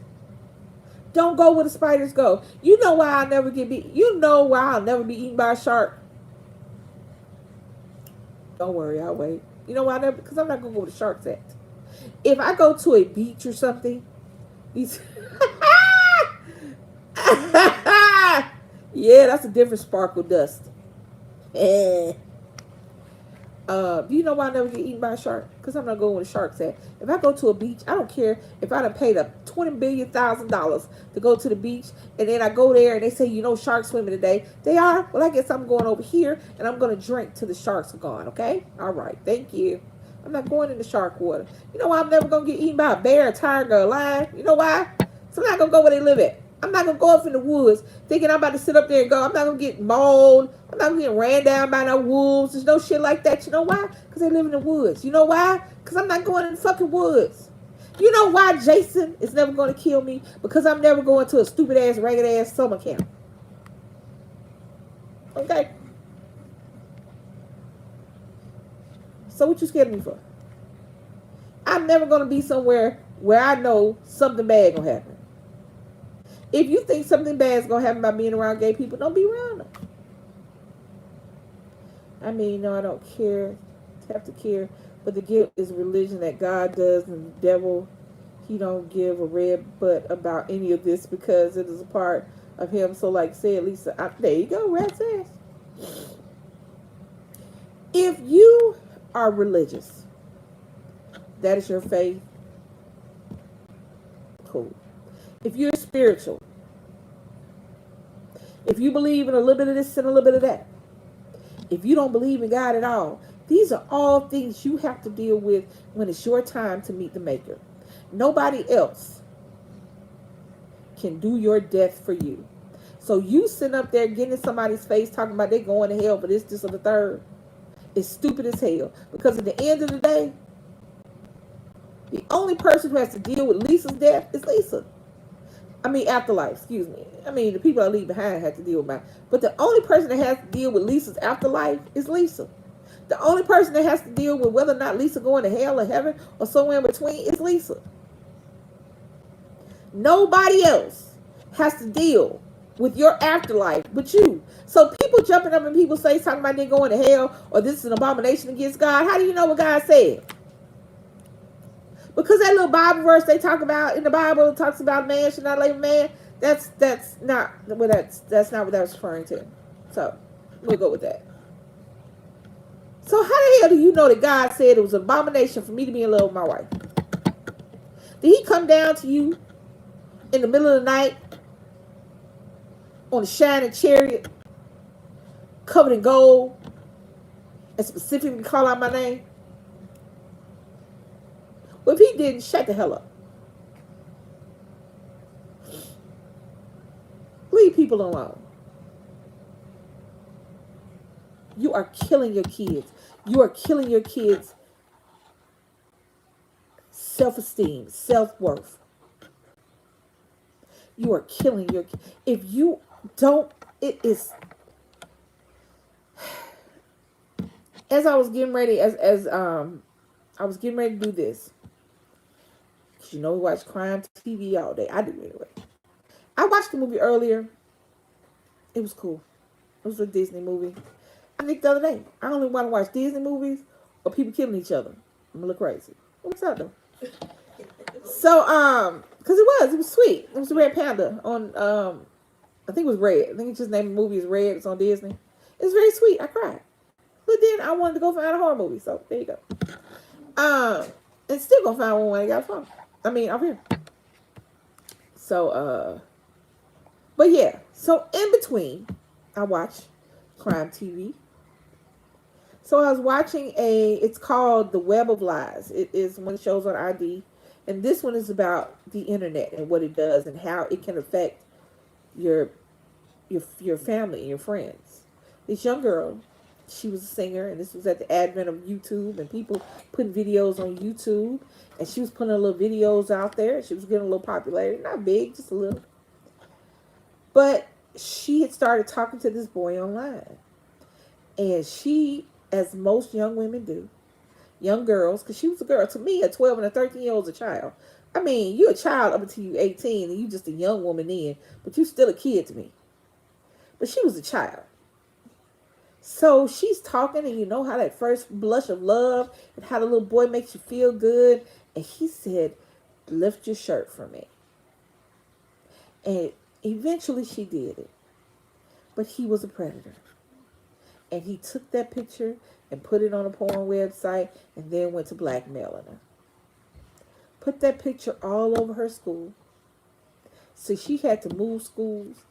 Don't go where the spiders go. You know why I'll never get beat. You know why I'll never be eaten by a shark. Don't worry, I'll wait. You know why? Because I'm not going to go where the shark's at. If I go to a beach or something, these... yeah, that's a different sparkle dust. Do you know why I never get eaten by a shark? Because I'm not going where the shark's at. If I go to a beach, I don't care if I done paid up $20 billion to go to the beach, and then I go there and they say, you know, sharks swimming today. They are. Well, I guess I'm going over here and I'm going to drink till the sharks are gone. Okay? All right. Thank you. I'm not going in the shark water. You know why I'm never going to get eaten by a bear, a tiger, a lion? You know why? So I'm not going to go where they live at. I'm not going to go up in the woods thinking I'm about to sit up there and go. I'm not going to get mauled. I'm not going to get ran down by no wolves. There's no shit like that. You know why? Because they live in the woods. You know why? Because I'm not going in the fucking woods. You know why Jason is never going to kill me? Because I'm never going to a stupid ass, ragged ass summer camp. Okay? So what you scared of me for? I'm never going to be somewhere where I know something bad going to happen. If you think something bad is going to happen by being around gay people, don't be around them. I mean, no, I don't care. Have to care. But the gift is religion that God does, and the devil, he don't give a red butt about any of this because it is a part of him. So like said Lisa, there you go, rat says. If you are religious, that is your faith, cool. If you're spiritual, if you believe in a little bit of this and a little bit of that, if you don't believe in God at all, these are all things you have to deal with when it's your time to meet the Maker. Nobody else can do your death for you. So you sitting up there getting in somebody's face talking about they going to hell for this, or the third, is stupid as hell. Because at the end of the day, the only person who has to deal with Lisa's death is Lisa. I mean, afterlife, excuse me. I mean, the people I leave behind have to deal with mine. But the only person that has to deal with Lisa's afterlife is Lisa. The only person that has to deal with whether or not Lisa going to hell or heaven or somewhere in between is Lisa. Nobody else has to deal with your afterlife but you. So people jumping up and people say talking about they going to hell or this is an abomination against God. How do you know what God said? Because that little Bible verse they talk about in the Bible talks about man should not labor man. That's not what that's not what that's referring to. So we'll go with that. So how the hell do you know that God said it was an abomination for me to be in love with my wife? Did he come down to you in the middle of the night on a shining chariot, covered in gold, and specifically call out my name? Well, if he didn't, shut the hell up. Leave people alone. You are killing your kids. You are killing your kids' self-esteem, self-worth. You are killing your. If you don't, it is. As I was getting ready, as I was getting ready to do this. Cause you know we watch crime TV all day. I do anyway. I watched the movie earlier. It was cool. It was a Disney movie. I think the other day, I only want to watch Disney movies or people killing each other. I'm gonna look crazy. What's up though? So, cause it was sweet. It was a Red Panda on, I think it was Red. I think it's just named the movie is Red. It's on Disney. It's very sweet. I cried, but then I wanted to go find a horror movie. So there you go. And still gonna find one when I got fun. I mean, up here. So, but yeah. So in between, I watch crime TV. So I was watching it's called The Web of Lies. It is one of the shows on ID. And this one is about the internet and what it does and how it can affect your family and your friends. This young girl, she was a singer, and this was at the advent of YouTube and people putting videos on YouTube. And she was putting her little videos out there. She was getting a little popularity. Not big, just a little. But she had started talking to this boy online. And she, as most young women do, young girls, because she was a girl. To me, a 12 and a 13-year-old is a child. I mean, you're a child up until you're 18, and you're just a young woman then, but you're still a kid to me. But she was a child. So she's talking, and you know how that first blush of love and how the little boy makes you feel good. And he said, lift your shirt for me. And eventually she did it. But he was a predator. And he took that picture and put it on a porn website and then went to blackmailing her. Put that picture all over her school. So she had to move schools.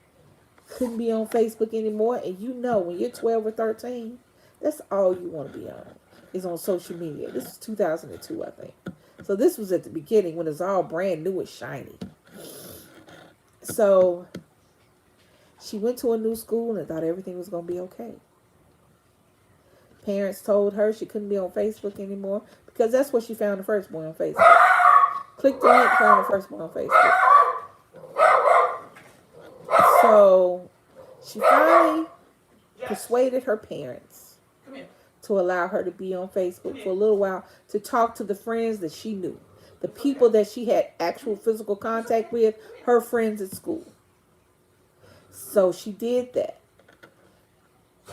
Couldn't be on Facebook anymore. And you know, when you're 12 or 13, that's all you want to be on, is on social media. This was 2002, I think. So this was at the beginning when it was all brand new and shiny. So she went to a new school and thought everything was going to be okay. Parents told her she couldn't be on Facebook anymore because that's where she found the first boy on Facebook. Clicked the link, found the first boy on Facebook. So she finally persuaded her parents to allow her to be on Facebook for a little while to talk to the friends that she knew, the people that she had actual physical contact with, her friends at school. So she did that.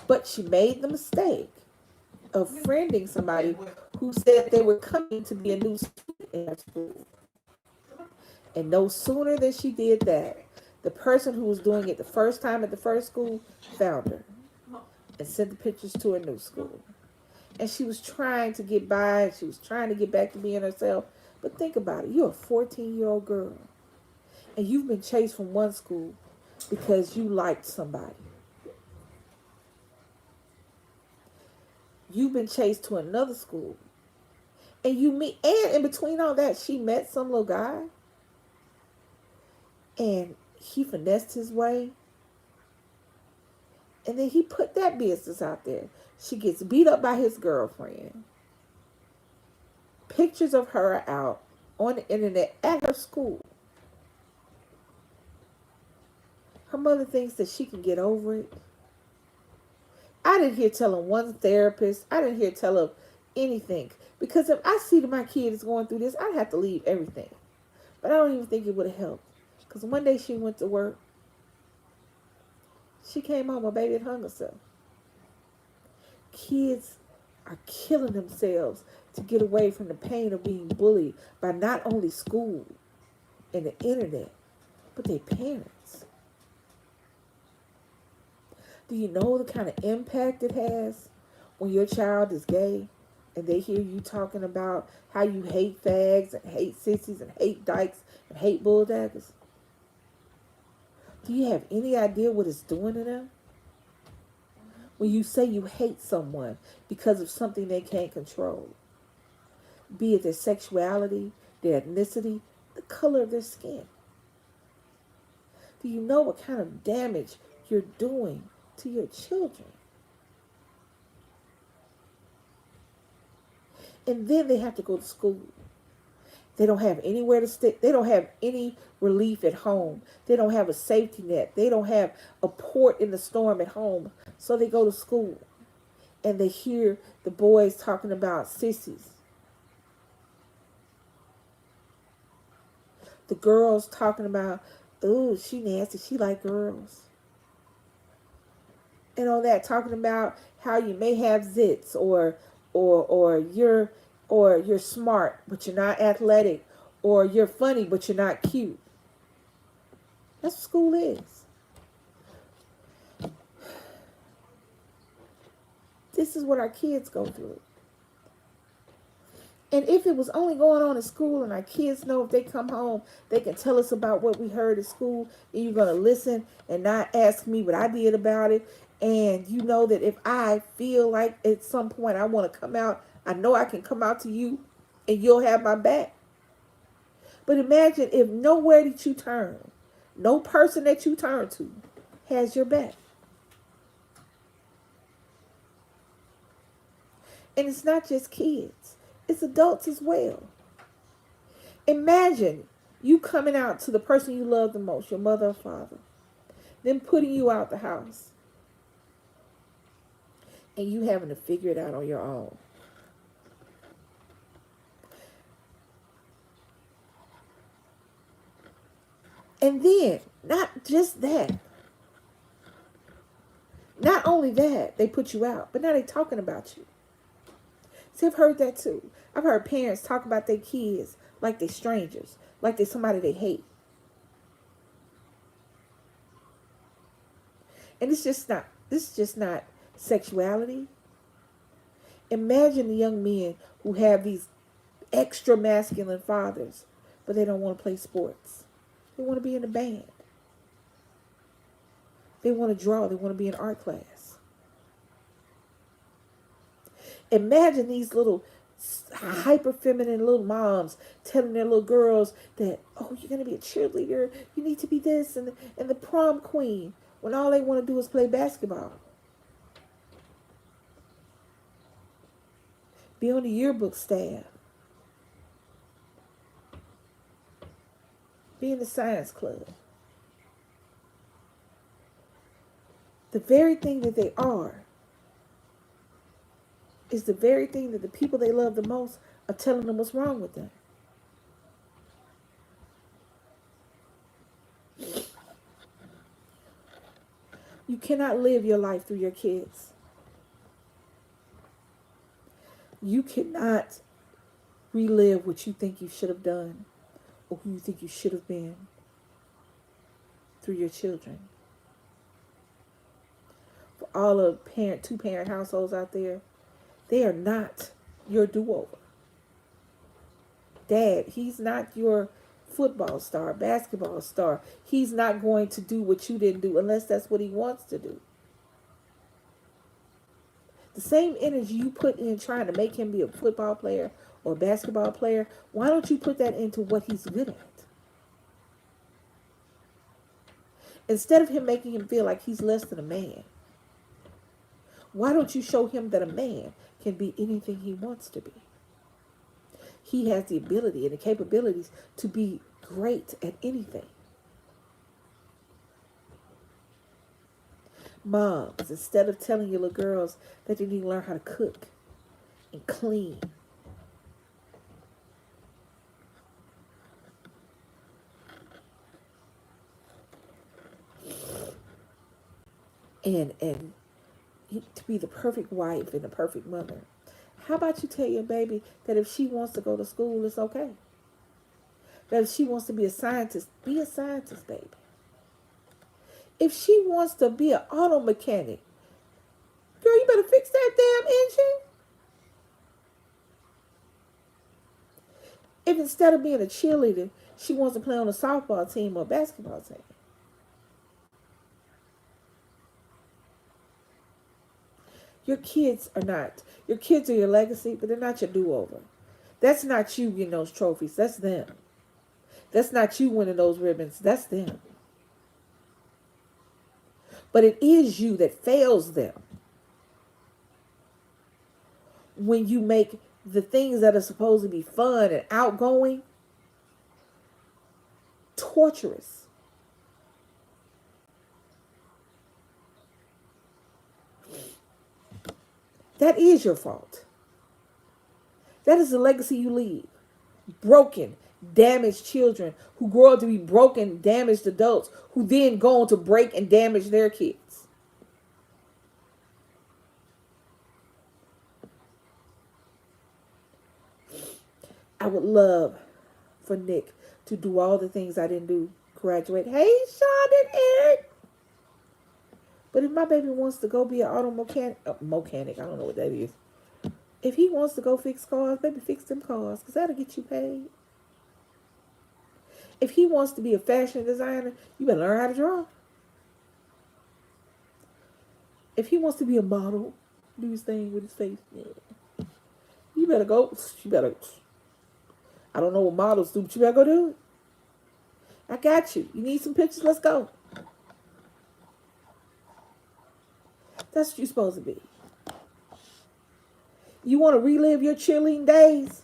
But she made the mistake of friending somebody who said they were coming to be a new student in her school. And no sooner than she did that, the person who was doing it the first time at the first school found her and sent the pictures to her new school. And she was trying to get by. She was trying to get back to being herself. But think about it. You're a 14-year-old girl. And you've been chased from one school because you liked somebody. You've been chased to another school. And in between all that, she met some little guy. And he finessed his way. And then he put that business out there. She gets beat up by his girlfriend. Pictures of her are out on the internet at her school. Her mother thinks that she can get over it. I didn't hear tell him one therapist. I didn't hear tell him anything. Because if I see that my kid is going through this, I'd have to leave everything. But I don't even think it would have helped. Because one day she went to work. She came home, my baby had hung herself. Kids are killing themselves to get away from the pain of being bullied by not only school and the internet, but their parents. Do you know the kind of impact it has when your child is gay and they hear you talking about how you hate fags and hate sissies and hate dykes and hate bulldaggers? Do you have any idea what it's doing to them? When you say you hate someone because of something they can't control, be it their sexuality, their ethnicity, the color of their skin. Do you know what kind of damage you're doing to your children? And then they have to go to school. They don't have anywhere to stay. They don't have any relief at home. They don't have a safety net. They don't have a port in the storm at home. So they go to school and they hear the boys talking about sissies. The girls talking about, oh, she nasty. She like girls. And all that, talking about how you may have zits or you're smart but you're not athletic, or you're funny but you're not cute. That's what school is. This is what our kids go through. And if it was only going on in school and our kids know if they come home, they can tell us about what we heard at school, and you're going to listen and not ask me what I did about it. And you know that if I feel like at some point I want to come out, I know I can come out to you and you'll have my back. But imagine if nowhere that you turn, no person that you turn to has your back. And it's not just kids, it's adults as well. Imagine you coming out to the person you love the most, your mother or father, them putting you out the house, and you having to figure it out on your own. And then, not just that, not only that, they put you out, but now they talking about you. See, I've heard that too. I've heard parents talk about their kids like they're strangers, like they're somebody they hate. And this is just not sexuality. Imagine the young men who have these extra masculine fathers, but they don't want to play sports. They want to be in a band. They want to draw. They want to be in art class. Imagine these little hyper feminine little moms telling their little girls that, oh, you're going to be a cheerleader. You need to be this and the prom queen, when all they want to do is play basketball. Be on the yearbook staff. Be in the science club. The very thing that they are is the very thing that the people they love the most are telling them what's wrong with them. You cannot live your life through your kids. You cannot relive what you think you should have done or who you think you should have been through your children. For all of two-parent households out there, they are not your do-over. Dad, he's not your football star, basketball star. He's not going to do what you didn't do unless that's what he wants to do. The same energy you put in trying to make him be a football player or a basketball player, why don't you put that into what he's good at? Instead of him making him feel like he's less than a man, why don't you show him that a man can be anything he wants to be? He has the ability and the capabilities to be great at anything. Moms, instead of telling your little girls that they need to learn how to cook and clean, and to be the perfect wife and the perfect mother, how about you tell your baby that if she wants to go to school, it's okay? That if she wants to be a scientist, be a scientist, baby. If she wants to be an auto mechanic, girl, you better fix that damn engine. If instead of being a cheerleader, she wants to play on a softball team or a basketball team. Your kids are not. Your kids are your legacy, but they're not your do-over. That's not you getting those trophies. That's them. That's not you winning those ribbons. That's them. But it is you that fails them when you make the things that are supposed to be fun and outgoing torturous. That is your fault. That is the legacy you leave. Broken, damaged children who grow up to be broken, damaged adults who then go on to break and damage their kids. I would love for Nick to do all the things I didn't do. Graduate. Hey, Sean and Eric. But if my baby wants to go be an auto mechanic, I don't know what that is. If he wants to go fix cars, baby, fix them cars, because that'll get you paid. If he wants to be a fashion designer, you better learn how to draw. If he wants to be a model, do his thing with his face, yeah. You better go. I don't know what models do, but you better go do it. I got you. You need some pictures? Let's go. That's what you're supposed to be. You want to relive your cheerleading days?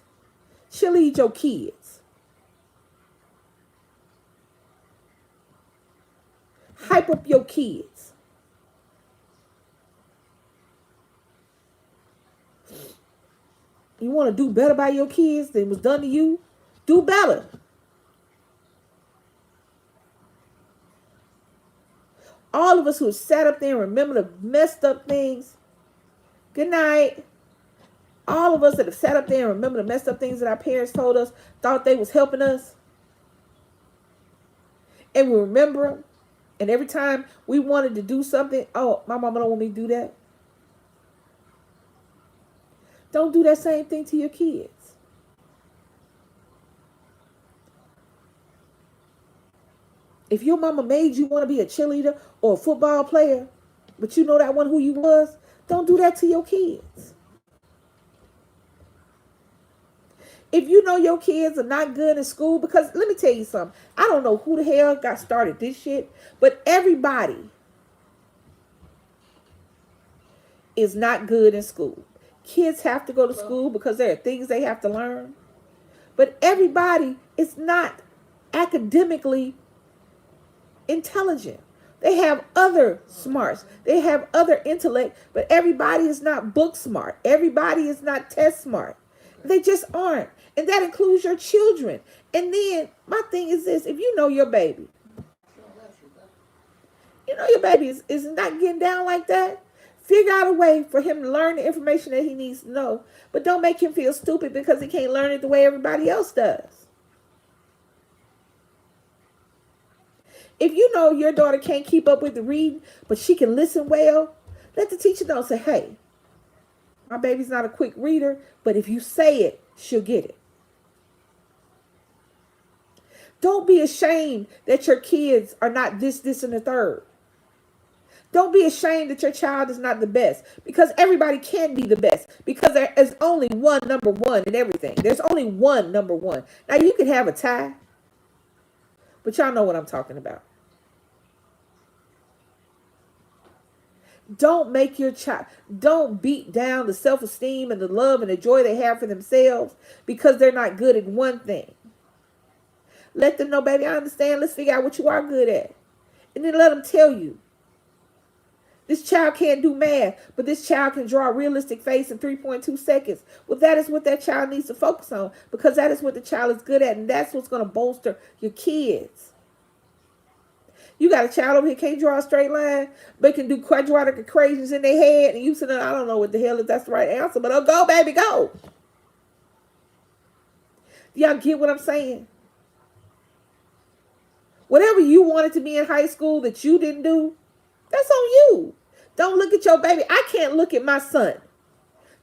Cheerlead your kids. Hype up your kids. You want to do better by your kids than was done to you? Do better. All of us who have sat up there and remember the messed up things. Good night. All of us that have sat up there and remember the messed up things that our parents told us, thought they was helping us. And we remember them. And every time we wanted to do something, oh, my mama don't want me to do that. Don't do that same thing to your kids. If your mama made you want to be a cheerleader or a football player, but you know that one who you was, don't do that to your kids. If you know your kids are not good in school, because let me tell you something. I don't know who the hell got started this shit, but everybody is not good in school. Kids have to go to school because there are things they have to learn. But everybody is not academically intelligent. They have other smarts. They have other intellect, but everybody is not book smart. Everybody is not test smart. They just aren't. And that includes your children. And then my thing is this, if you know your baby, is not getting down like that, figure out a way for him to learn the information that he needs to know. But don't make him feel stupid because he can't learn it the way everybody else does. If you know your daughter can't keep up with the reading, but she can listen well, let the teacher know. Say, hey, my baby's not a quick reader, but if you say it, she'll get it. Don't be ashamed that your kids are not this, and the third. Don't be ashamed that your child is not the best, because everybody can be the best, because there is only one number one in everything. There's only one number one. Now, you can have a tie, but y'all know what I'm talking about. Don't make your child, don't beat down the self-esteem and the love and the joy they have for themselves because they're not good at one thing. Let them know, baby, I understand. Let's figure out what you are good at. And then let them tell you. This child can't do math, but this child can draw a realistic face in 3.2 seconds. Well, that is what that child needs to focus on, because that is what the child is good at, and that's what's going to bolster your kids. You got a child over here can't draw a straight line, but can do quadratic equations in their head, and you said, I don't know what the hell if that's the right answer, but oh, go, baby, go. Y'all get what I'm saying? Whatever you wanted to be in high school that you didn't do, that's on you. Don't look at your baby. I can't look at my son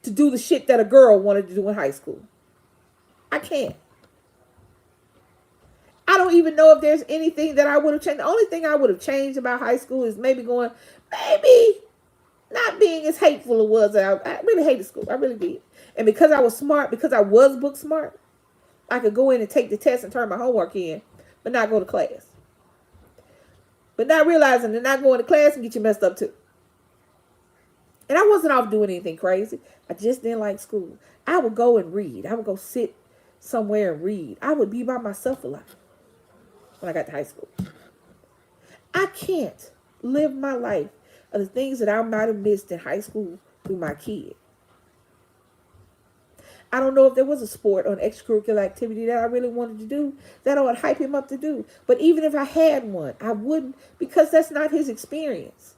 to do the shit that a girl wanted to do in high school. I can't. I don't even know if there's anything that I would have changed. The only thing I would have changed about high school is maybe not being as hateful it was. I really hated school. I really did. And because I was smart, because I was book smart, I could go in and take the test and turn my homework in, but not go to class. But not realizing that not going to class can get you messed up too. And I wasn't off doing anything crazy. I just didn't like school. I would go and read. I would go sit somewhere and read. I would be by myself a lot when I got to high school. I can't live my life of the things that I might have missed in high school through my kid. I don't know if there was a sport or an extracurricular activity that I really wanted to do that I would hype him up to do. But even if I had one, I wouldn't, because that's not his experience.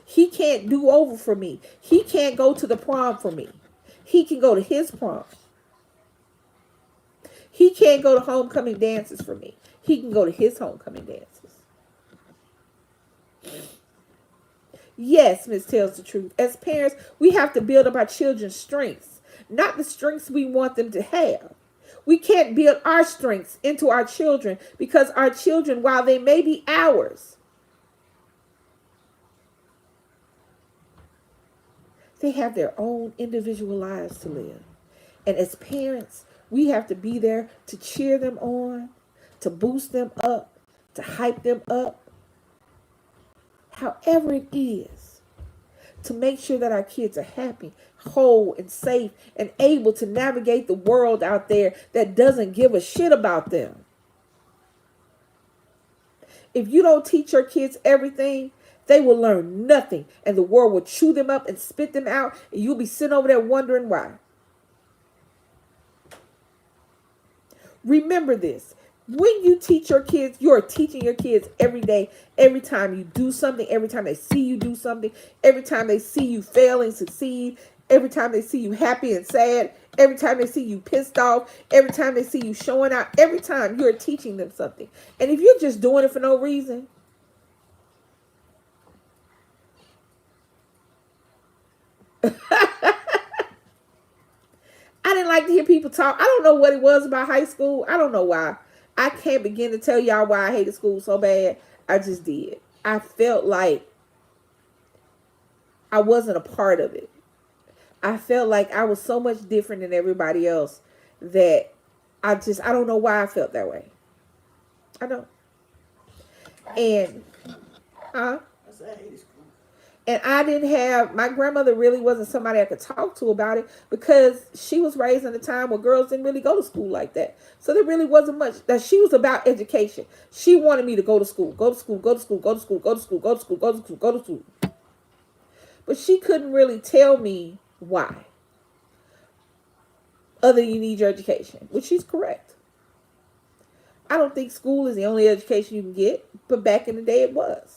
He can't do over for me. He can't go to the prom for me. He can go to his prom. He can't go to homecoming dances for me. He can go to his homecoming dances. Yes, Miss tells the truth. As parents, we have to build up our children's strengths, not the strengths we want them to have. We can't build our strengths into our children because our children, while they may be ours, they have their own individual lives to live. And as parents, we have to be there to cheer them on, to boost them up, to hype them up. However it is, to make sure that our kids are happy, whole, and safe, and able to navigate the world out there that doesn't give a shit about them. If you don't teach your kids everything, they will learn nothing, and the world will chew them up and spit them out, and you'll be sitting over there wondering why. Remember this. When you teach your kids, you're teaching your kids every day, every time you do something, every time they see you do something, every time they see you fail and succeed, every time they see you happy and sad, every time they see you pissed off, every time they see you showing out, every time you're teaching them something. And if you're just doing it for no reason, I didn't like to hear people talk. I don't know what it was about high school. I don't know why. I can't begin to tell y'all why I hated school so bad. I just did. I felt like I wasn't a part of it. I felt like I was so much different than everybody else that I don't know why I felt that way. I don't. And, I said I hated school. And I didn't have, my grandmother really wasn't somebody I could talk to about it because she was raised in a time where girls didn't really go to school like that. So there really wasn't much. That she was about education. She wanted me to go to school, go to school, go to school, go to school, go to school, go to school, go to school, go to school. But she couldn't really tell me why. Other than you need your education, which she's correct. I don't think school is the only education you can get, but back in the day it was.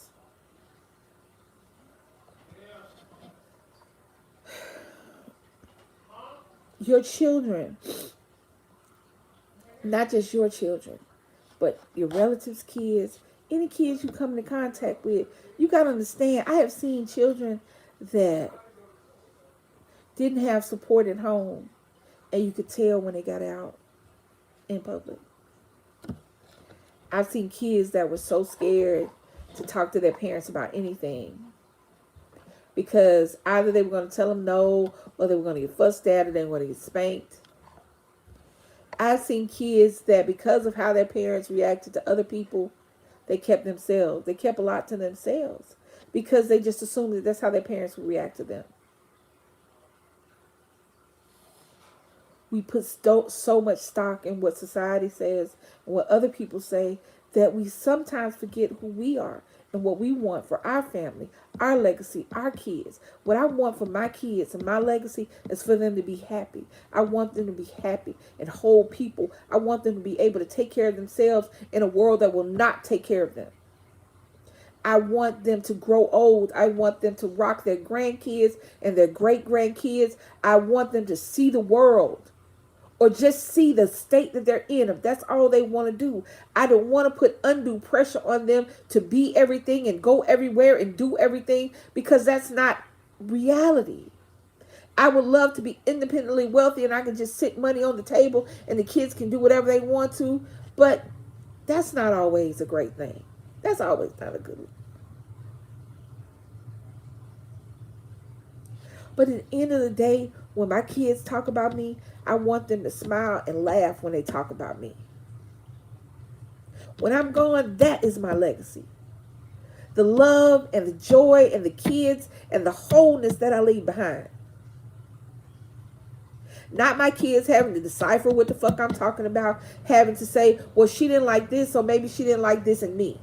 Your children, not just your children, but your relatives' kids, any kids you come into contact with, you got to understand, I have seen children that didn't have support at home, and you could tell when they got out in public. I've seen kids that were so scared to talk to their parents about anything because either they were going to tell them no, or they were going to get fussed at, or they were going to get spanked. I've seen kids that because of how their parents reacted to other people, they kept themselves. They kept a lot to themselves because they just assumed that that's how their parents would react to them. We put so much stock in what society says and what other people say that we sometimes forget who we are and what we want for our family, our legacy, our kids. What I want for my kids and my legacy is for them to be happy. I want them to be happy and whole people. I want them to be able to take care of themselves in a world that will not take care of them. I want them to grow old. I want them to rock their grandkids and their great-grandkids. I want them to see the world or just see the state that they're in, if that's all they want to do. I don't want to put undue pressure on them to be everything and go everywhere and do everything, because that's not reality. I would love to be independently wealthy and I can just sit money on the table and the kids can do whatever they want to, but that's not always a great thing. That's always not a good thing. But at the end of the day, when my kids talk about me, I want them to smile and laugh when they talk about me. When I'm gone, that is my legacy. The love and the joy and the kids and the wholeness that I leave behind. Not my kids having to decipher what the fuck I'm talking about, having to say, well, she didn't like this, so maybe she didn't like this in me.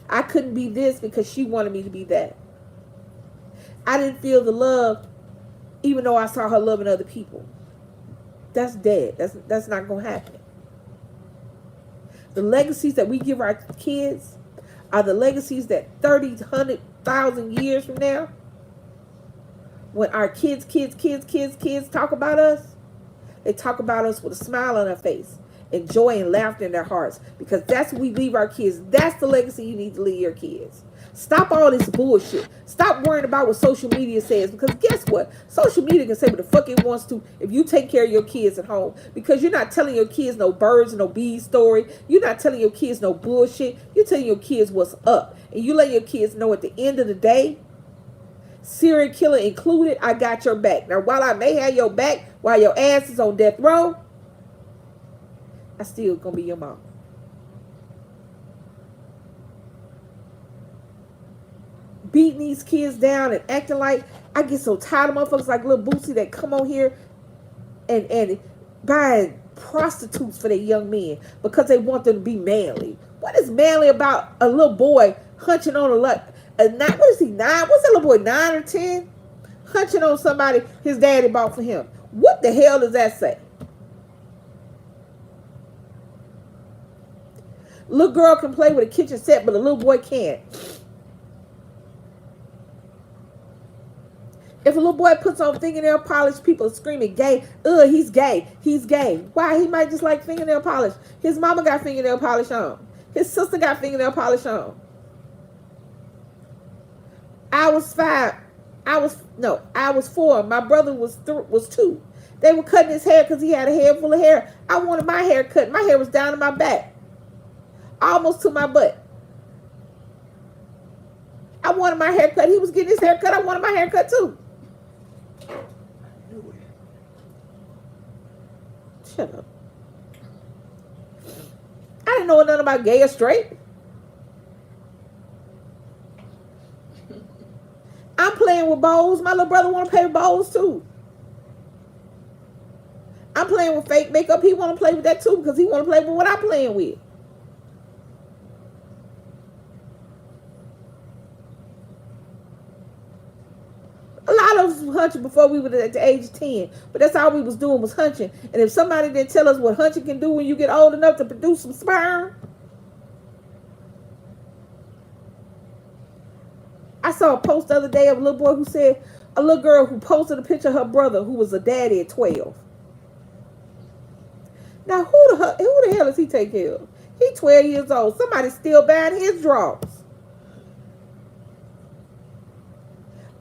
I couldn't be this because she wanted me to be that. I didn't feel the love even though I saw her loving other people. That's dead. That's not going to happen. The legacies that we give our kids are the legacies that 30, 100,000 years from now, when our kids talk about us, they talk about us with a smile on their face and joy and laughter in their hearts, because that's what we leave our kids. That's the legacy you need to leave your kids. Stop all this bullshit. Stop worrying about what social media says, because guess what? Social media can say what the fuck it wants to if you take care of your kids at home, because you're not telling your kids no birds and no bees story. You're not telling your kids no bullshit. You're telling your kids what's up. And you let your kids know at the end of the day, serial killer included, I got your back. Now, while I may have your back while your ass is on death row, I still gonna be your mom. Beating these kids down and acting like, I get so tired of motherfuckers like Lil Boosie that come on here and buying prostitutes for their young men because they want them to be manly. What is manly about a little boy hunching on what is he, 9? What's that little boy, 9 or 10? Hunching on somebody his daddy bought for him. What the hell does that say? Little girl can play with a kitchen set, but a little boy can't. If a little boy puts on fingernail polish, people are screaming gay. Ugh, he's gay. He's gay. Why? He might just like fingernail polish. His mama got fingernail polish on. His sister got fingernail polish on. I was 5. I was 4. My brother was 2. They were cutting his hair because he had a head full of hair. I wanted my hair cut. My hair was down to my back, almost to my butt. I wanted my hair cut. He was getting his hair cut. I wanted my hair cut too. Shut up. I didn't know nothing about gay or straight. I'm playing with balls. My little brother want to play with balls too. I'm playing with fake makeup. He want to play with that too because he want to play with what I'm playing with. A lot of us was hunching before we were at the age of 10. But that's all we was doing was hunching. And if somebody didn't tell us what hunching can do when you get old enough to produce some sperm. I saw a post the other day of a little boy who said, a little girl who posted a picture of her brother who was a daddy at 12. Now, who the hell does he take care of? He 12 years old. Somebody's still buying his drawers.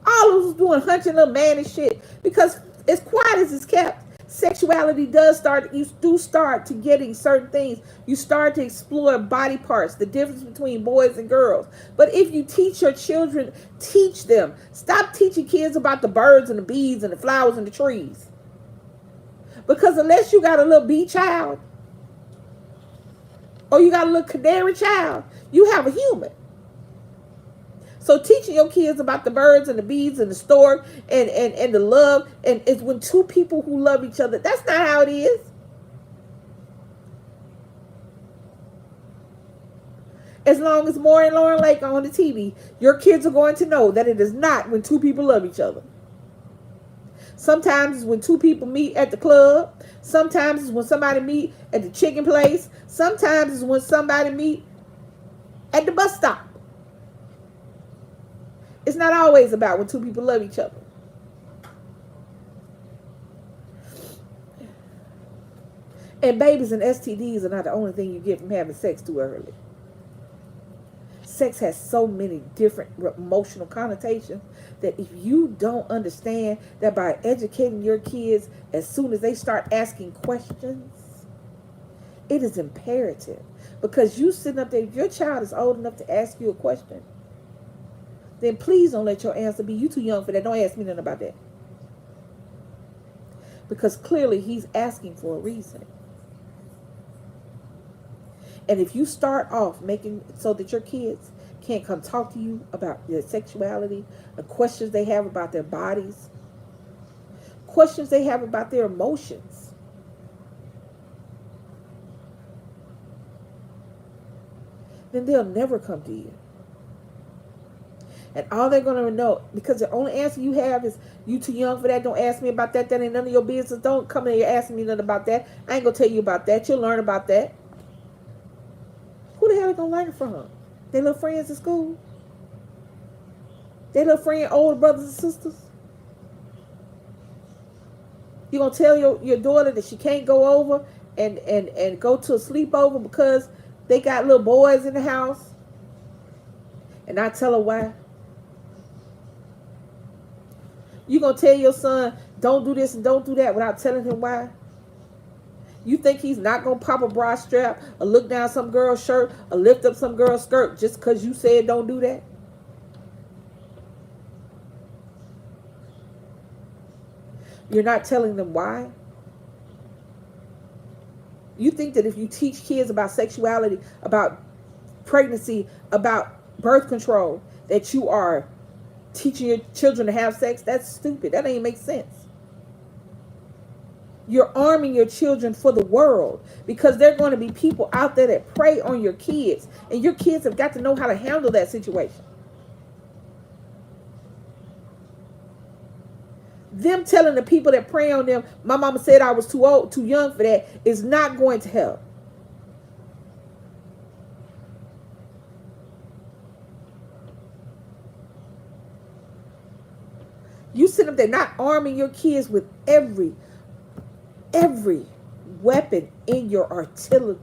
All of us doing hunching little man and shit. Because as quiet as it's kept, sexuality does start, you do start to getting certain things. You start to explore body parts, the difference between boys and girls. But if you teach your children, teach them. Stop teaching kids about the birds and the bees and the flowers and the trees. Because unless you got a little bee child, or you got a little canary child, you have a human. So teaching your kids about the birds and the bees and the stork and the love, and it's when two people who love each other. That's not how it is. As long as Maury and Lauren Lake are on the TV, your kids are going to know that it is not when two people love each other. Sometimes it's when two people meet at the club. Sometimes it's when somebody meet at the chicken place. Sometimes it's when somebody meet at the bus stop. It's not always about when two people love each other. And babies and STDs are not the only thing you get from having sex too early. Sex has so many different emotional connotations that if you don't understand that by educating your kids as soon as they start asking questions, it is imperative. Because you sitting up there, if your child is old enough to ask you a question, then please don't let your answer be, you too young for that. Don't ask me nothing about that. Because clearly he's asking for a reason. And if you start off making so that your kids can't come talk to you about their sexuality, the questions they have about their bodies, questions they have about their emotions, then they'll never come to you. And all they're going to know, because the only answer you have is, you too young for that, don't ask me about that, that ain't none of your business, don't come in here asking me nothing about that, I ain't going to tell you about that, you'll learn about that. Who the hell are going to learn it from? Their little friends in school? Their little friend, older brothers and sisters? You going to tell your daughter that she can't go over and go to a sleepover because they got little boys in the house? And I tell her why? You going to tell your son, don't do this and don't do that without telling him why? You think he's not going to pop a bra strap or look down some girl's shirt or lift up some girl's skirt just because you said don't do that? You're not telling them why? You think that if you teach kids about sexuality, about pregnancy, about birth control, that you are teaching your children to have sex? That's stupid. That ain't make sense. You're arming your children for the world, because there are going to be people out there that prey on your kids, and your kids have got to know how to handle that situation. Them telling the people that prey on them, my mama said I was too old, too young for that, is not going to help. You sit up there not arming your kids with every weapon in your artillery,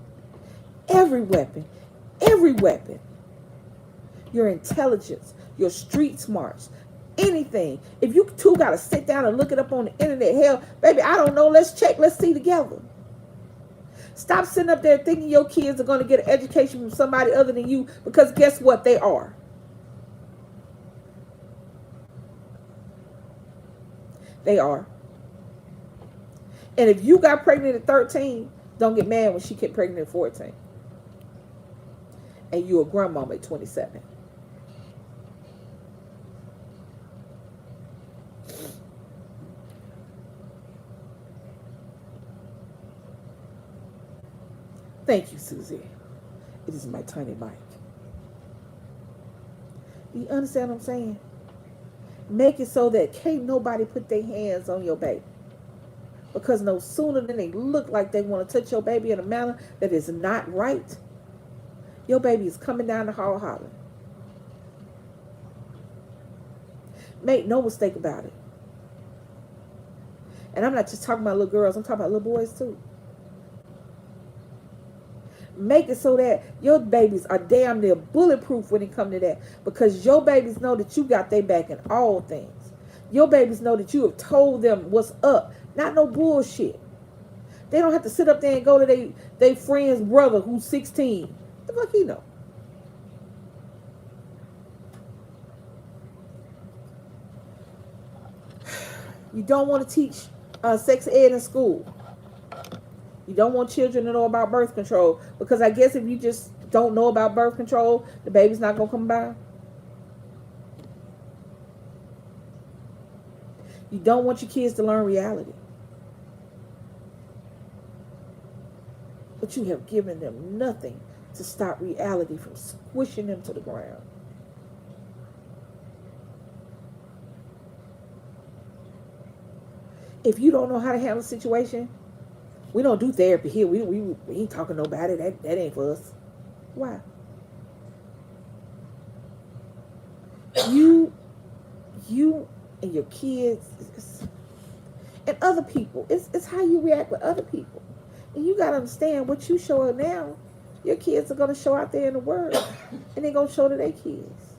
every weapon, your intelligence, your street smarts, anything. If you two got to sit down and look it up on the internet, hell, baby, I don't know, let's check, let's see together. Stop sitting up there thinking your kids are going to get an education from somebody other than you, because guess what? They are. They are. And if you got pregnant at 13, don't get mad when she get pregnant at 14. And you a grandmama at 27. Thank you, Susie. It is my tiny mic. Do you understand what I'm saying? Make it so that can't nobody put their hands on your baby. Because no sooner than they look like they want to touch your baby in a manner that is not right, your baby is coming down the hall hollering. Make no mistake about it. And I'm not just talking about little girls, I'm talking about little boys too. Make it so that your babies are damn near bulletproof when it comes to that. Because your babies know that you got their back in all things. Your babies know that you have told them what's up. Not no bullshit. They don't have to sit up there and go to their friend's brother who's 16. The fuck he know? You don't want to teach sex ed in school. You don't want children to know about birth control, because I guess if you just don't know about birth control, the baby's not going to come by. You don't want your kids to learn reality. But you have given them nothing to stop reality from squishing them to the ground. If you don't know how to handle a situation, we don't do therapy here. We ain't talking to nobody. That ain't for us. Why? You and your kids and other people. It's how you react with other people. And you got to understand what you show up now, your kids are going to show out there in the world. And they're going to show to their kids.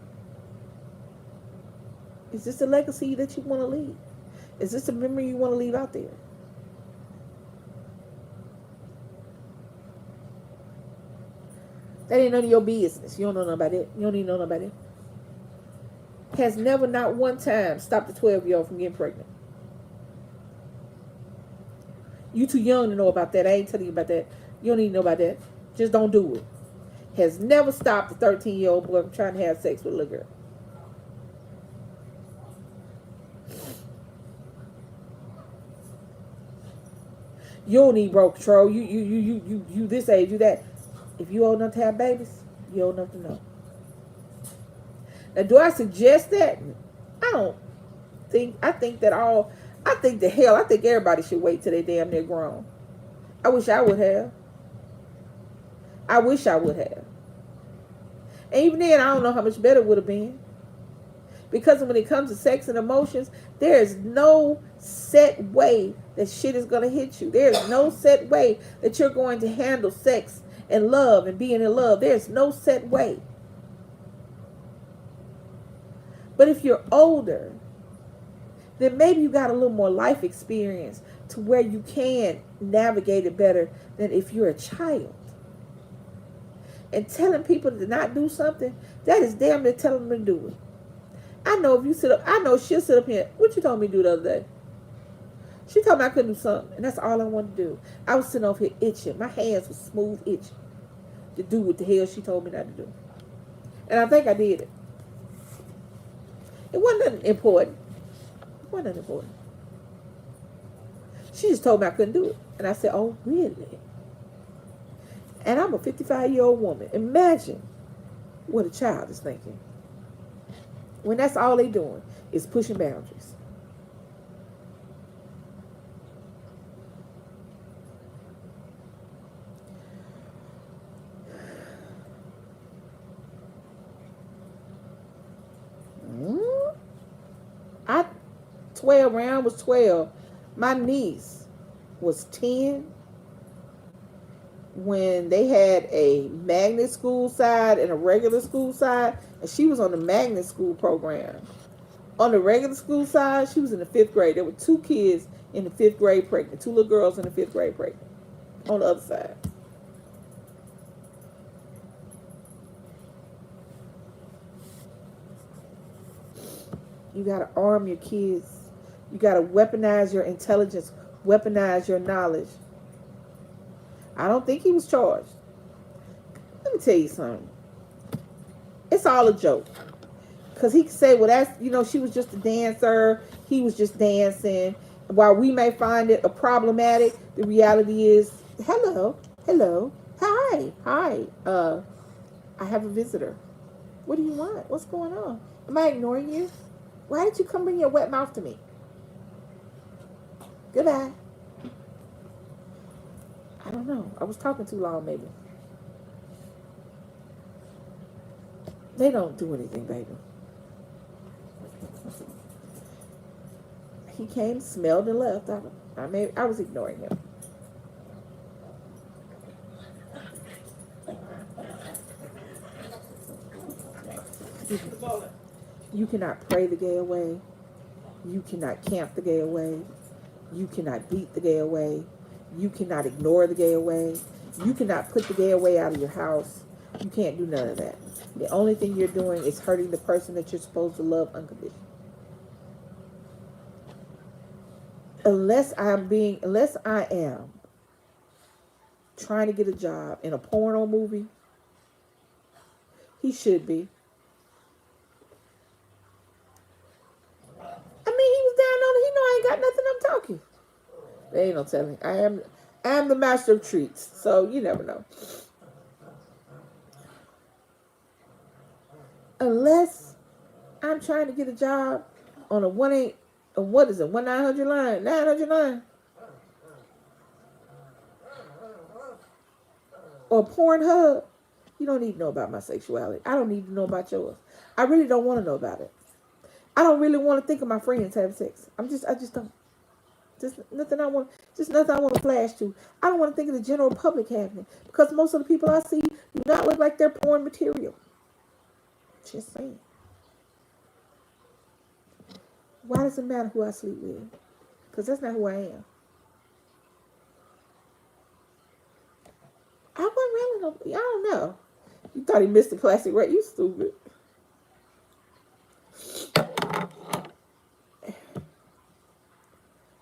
Is this a legacy that you want to leave? Is this a memory you want to leave out there? That ain't none of your business. You don't know nothing about it. You don't need to know nothing about it. Has never, not one time, stopped a 12-year-old from getting pregnant. You too young to know about that. I ain't telling you about that. You don't need to know about that. Just don't do it. Has never stopped a 13-year-old boy from trying to have sex with a little girl. You don't need birth control. You this age, you that. If you old enough to have babies, you old enough to know. Now, do I suggest that? I don't think. I think everybody should wait till they damn near grown. I wish I would have. And even then, I don't know how much better it would have been. Because when it comes to sex and emotions, there is no set way that shit is going to hit you. There is no set way that you're going to handle sex and love and being in love. There's no set way. But if you're older, then maybe you got a little more life experience to where you can navigate it better than if you're a child. And telling people to not do something, that is damn near telling them to do it. I know if you sit up, I know she'll sit up here. What you told me to do the other day? She told me I couldn't do something, and that's all I wanted to do. I was sitting over here itching. My hands were smooth itching to do what the hell she told me not to do. And I think I did it. It wasn't nothing important. She just told me I couldn't do it. And I said, oh, really? And I'm a 55-year-old woman. Imagine what a child is thinking. When that's all they doing is pushing boundaries. Round was 12. My niece was 10 when they had a magnet school side and a regular school side, and she was on the magnet school program. On the regular school side, she was in the 5th grade. There were 2 kids in the 5th grade pregnant, 2 little girls in the 5th grade pregnant on the other side. You got to arm your kids. You got to weaponize your intelligence, weaponize your knowledge. I don't think he was charged. Let me tell you something. It's all a joke. Because he could say, well, that's, she was just a dancer. He was just dancing. While we may find it a problematic, the reality is, hello, hi. I have a visitor. What do you want? What's going on? Am I ignoring you? Why did you come bring your wet mouth to me? Goodbye. I don't know. I was talking too long, maybe. They don't do anything, baby. He came, smelled, and left. I was ignoring him. You cannot pray the gay away. You cannot camp the gay away. You cannot beat the gay away. You cannot ignore the gay away. You cannot put the gay away out of your house. You can't do none of that. The only thing you're doing is hurting the person that you're supposed to love unconditionally. Unless I am trying to get a job in a porno movie, he should be. I mean, he was down on it. He know I ain't got nothing. I'm talking. There ain't no telling. I am the master of treats, so you never know. Unless I'm trying to get a job on a 1-900 line, 900 line, or Pornhub, you don't need to know about my sexuality. I don't need to know about yours. I really don't want to know about it. I don't really want to think of my friends having sex. I just don't. Just nothing I want to flash to. I don't want to think of the general public having it because most of the people I see do not look like they're porn material. Just saying. Why does it matter who I sleep with? Because that's not who I am. I wasn't really no. I don't know. You thought he missed the plastic, right? You stupid.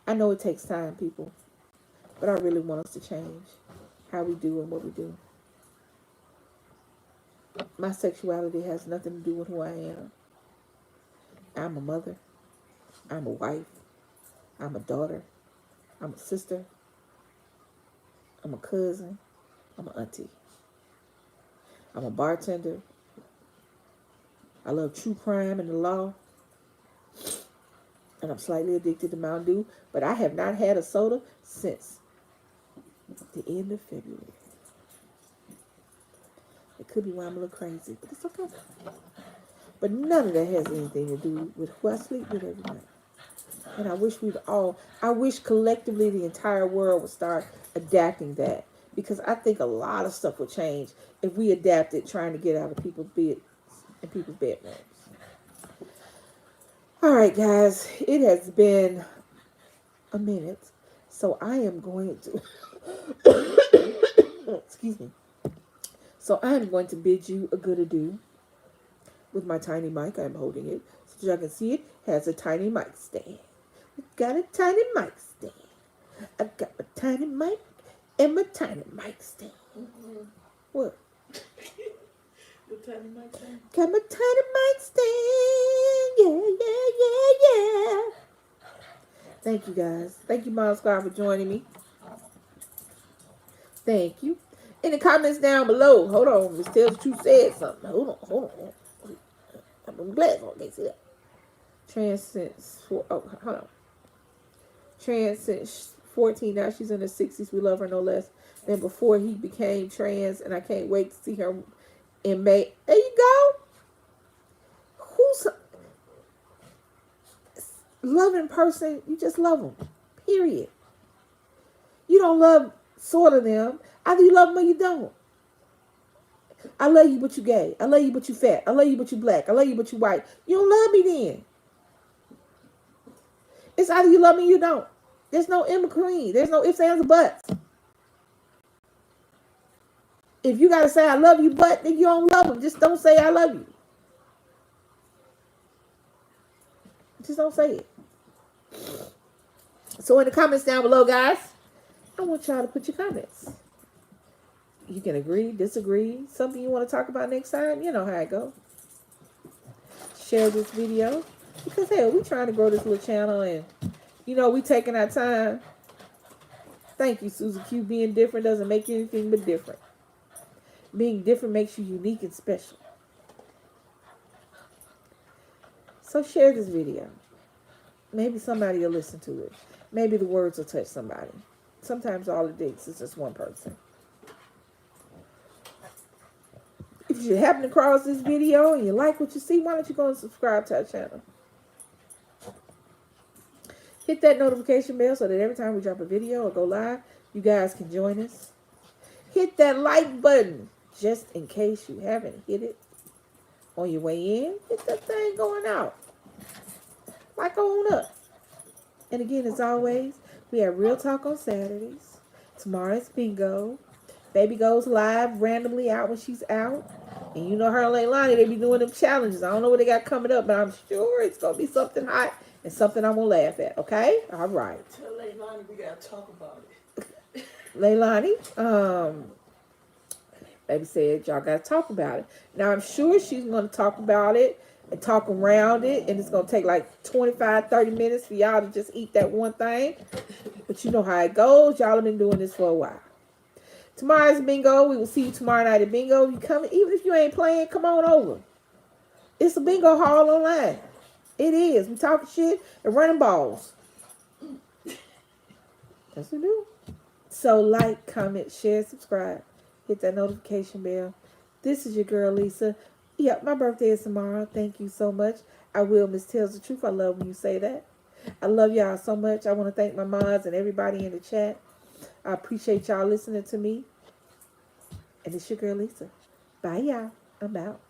I know it takes time, people, but I really want us to change how we do and what we do. My sexuality has nothing to do with who I am. I'm a mother. I'm a wife. I'm a daughter. I'm a sister. I'm a cousin. I'm an auntie. I'm a bartender. I love true crime and the law. And I'm slightly addicted to Mountain Dew. But I have not had a soda since the end of February. It could be why I'm a little crazy, but it's okay. But none of that has anything to do with who I sleep with every night. And I wish collectively the entire world would start adapting that. Because I think a lot of stuff would change if we adapted trying to get out of people's beds and people's bedrooms. All right, guys. It has been a minute. So I am going to... Excuse me. So I am going to bid you a good adieu with my tiny mic. I'm holding it so y'all can see it has a tiny mic stand. Got a tiny mic stand. I got my tiny mic and my tiny mic stand. Mm-hmm. What? Your tiny mic stand? Got my tiny mic stand. Yeah. Thank you, guys. Thank you, Mom Squad, for joining me. Thank you. In the comments down below, hold on, Miss Tales the Truth said something. Hold on. I'm glad I can't see that. Hold on. Trans since 14, now she's in her 60s. We love her no less than before he became trans, and I can't wait to see her in May. There you go. Who's loving person? You just love them. Period. You don't love sort of them. Either you love them or you don't. I love you, but you gay. I love you, but you fat. I love you, but you black. I love you, but you white. You don't love me then. It's either you love me or you don't. There's no in between. There's no ifs, ands, or buts. If you got to say I love you, but then you don't love them, just don't say I love you. Just don't say it. So in the comments down below, guys, I want y'all to put your comments. You can agree, disagree, something you want to talk about next time. You know how it goes. Share this video. Because, hell, we trying to grow this little channel and, we taking our time. Thank you, Susie Q. Being different doesn't make you anything but different. Being different makes you unique and special. So share this video. Maybe somebody will listen to it. Maybe the words will touch somebody. Sometimes all it takes is just one person. If you happen to cross this video and you like what you see, why don't you go and subscribe to our channel? Hit that notification bell so that every time we drop a video or go live, you guys can join us. Hit that like button just in case you haven't hit it on your way in. Hit that thing going out. Like on up. And again, as always, we have Real Talk on Saturdays. Tomorrow's bingo. Baby goes live randomly out when she's out. And you know her and Leilani, they be doing them challenges. I don't know what they got coming up, but I'm sure it's going to be something hot and something I'm going to laugh at. Okay? All right. Tell Leilani we got to talk about it. Leilani, baby said y'all got to talk about it. Now, I'm sure she's going to talk about it and talk around it. And it's going to take like 25, 30 minutes for y'all to just eat that one thing. But you know how it goes. Y'all have been doing this for a while. Tomorrow's bingo. We will see you tomorrow night at bingo. You come, even if you ain't playing, come on over. It's a bingo hall online. It is. We talking shit and running balls. That's what we do. So like, comment, share, subscribe. Hit that notification bell. This is your girl, Lisa. Yep, my birthday is tomorrow. Thank you so much. I will, Miss Tells the Truth. I love when you say that. I love y'all so much. I want to thank my mods and everybody in the chat. I appreciate y'all listening to me. And it's your girl Lisa. Bye, y'all. I'm out.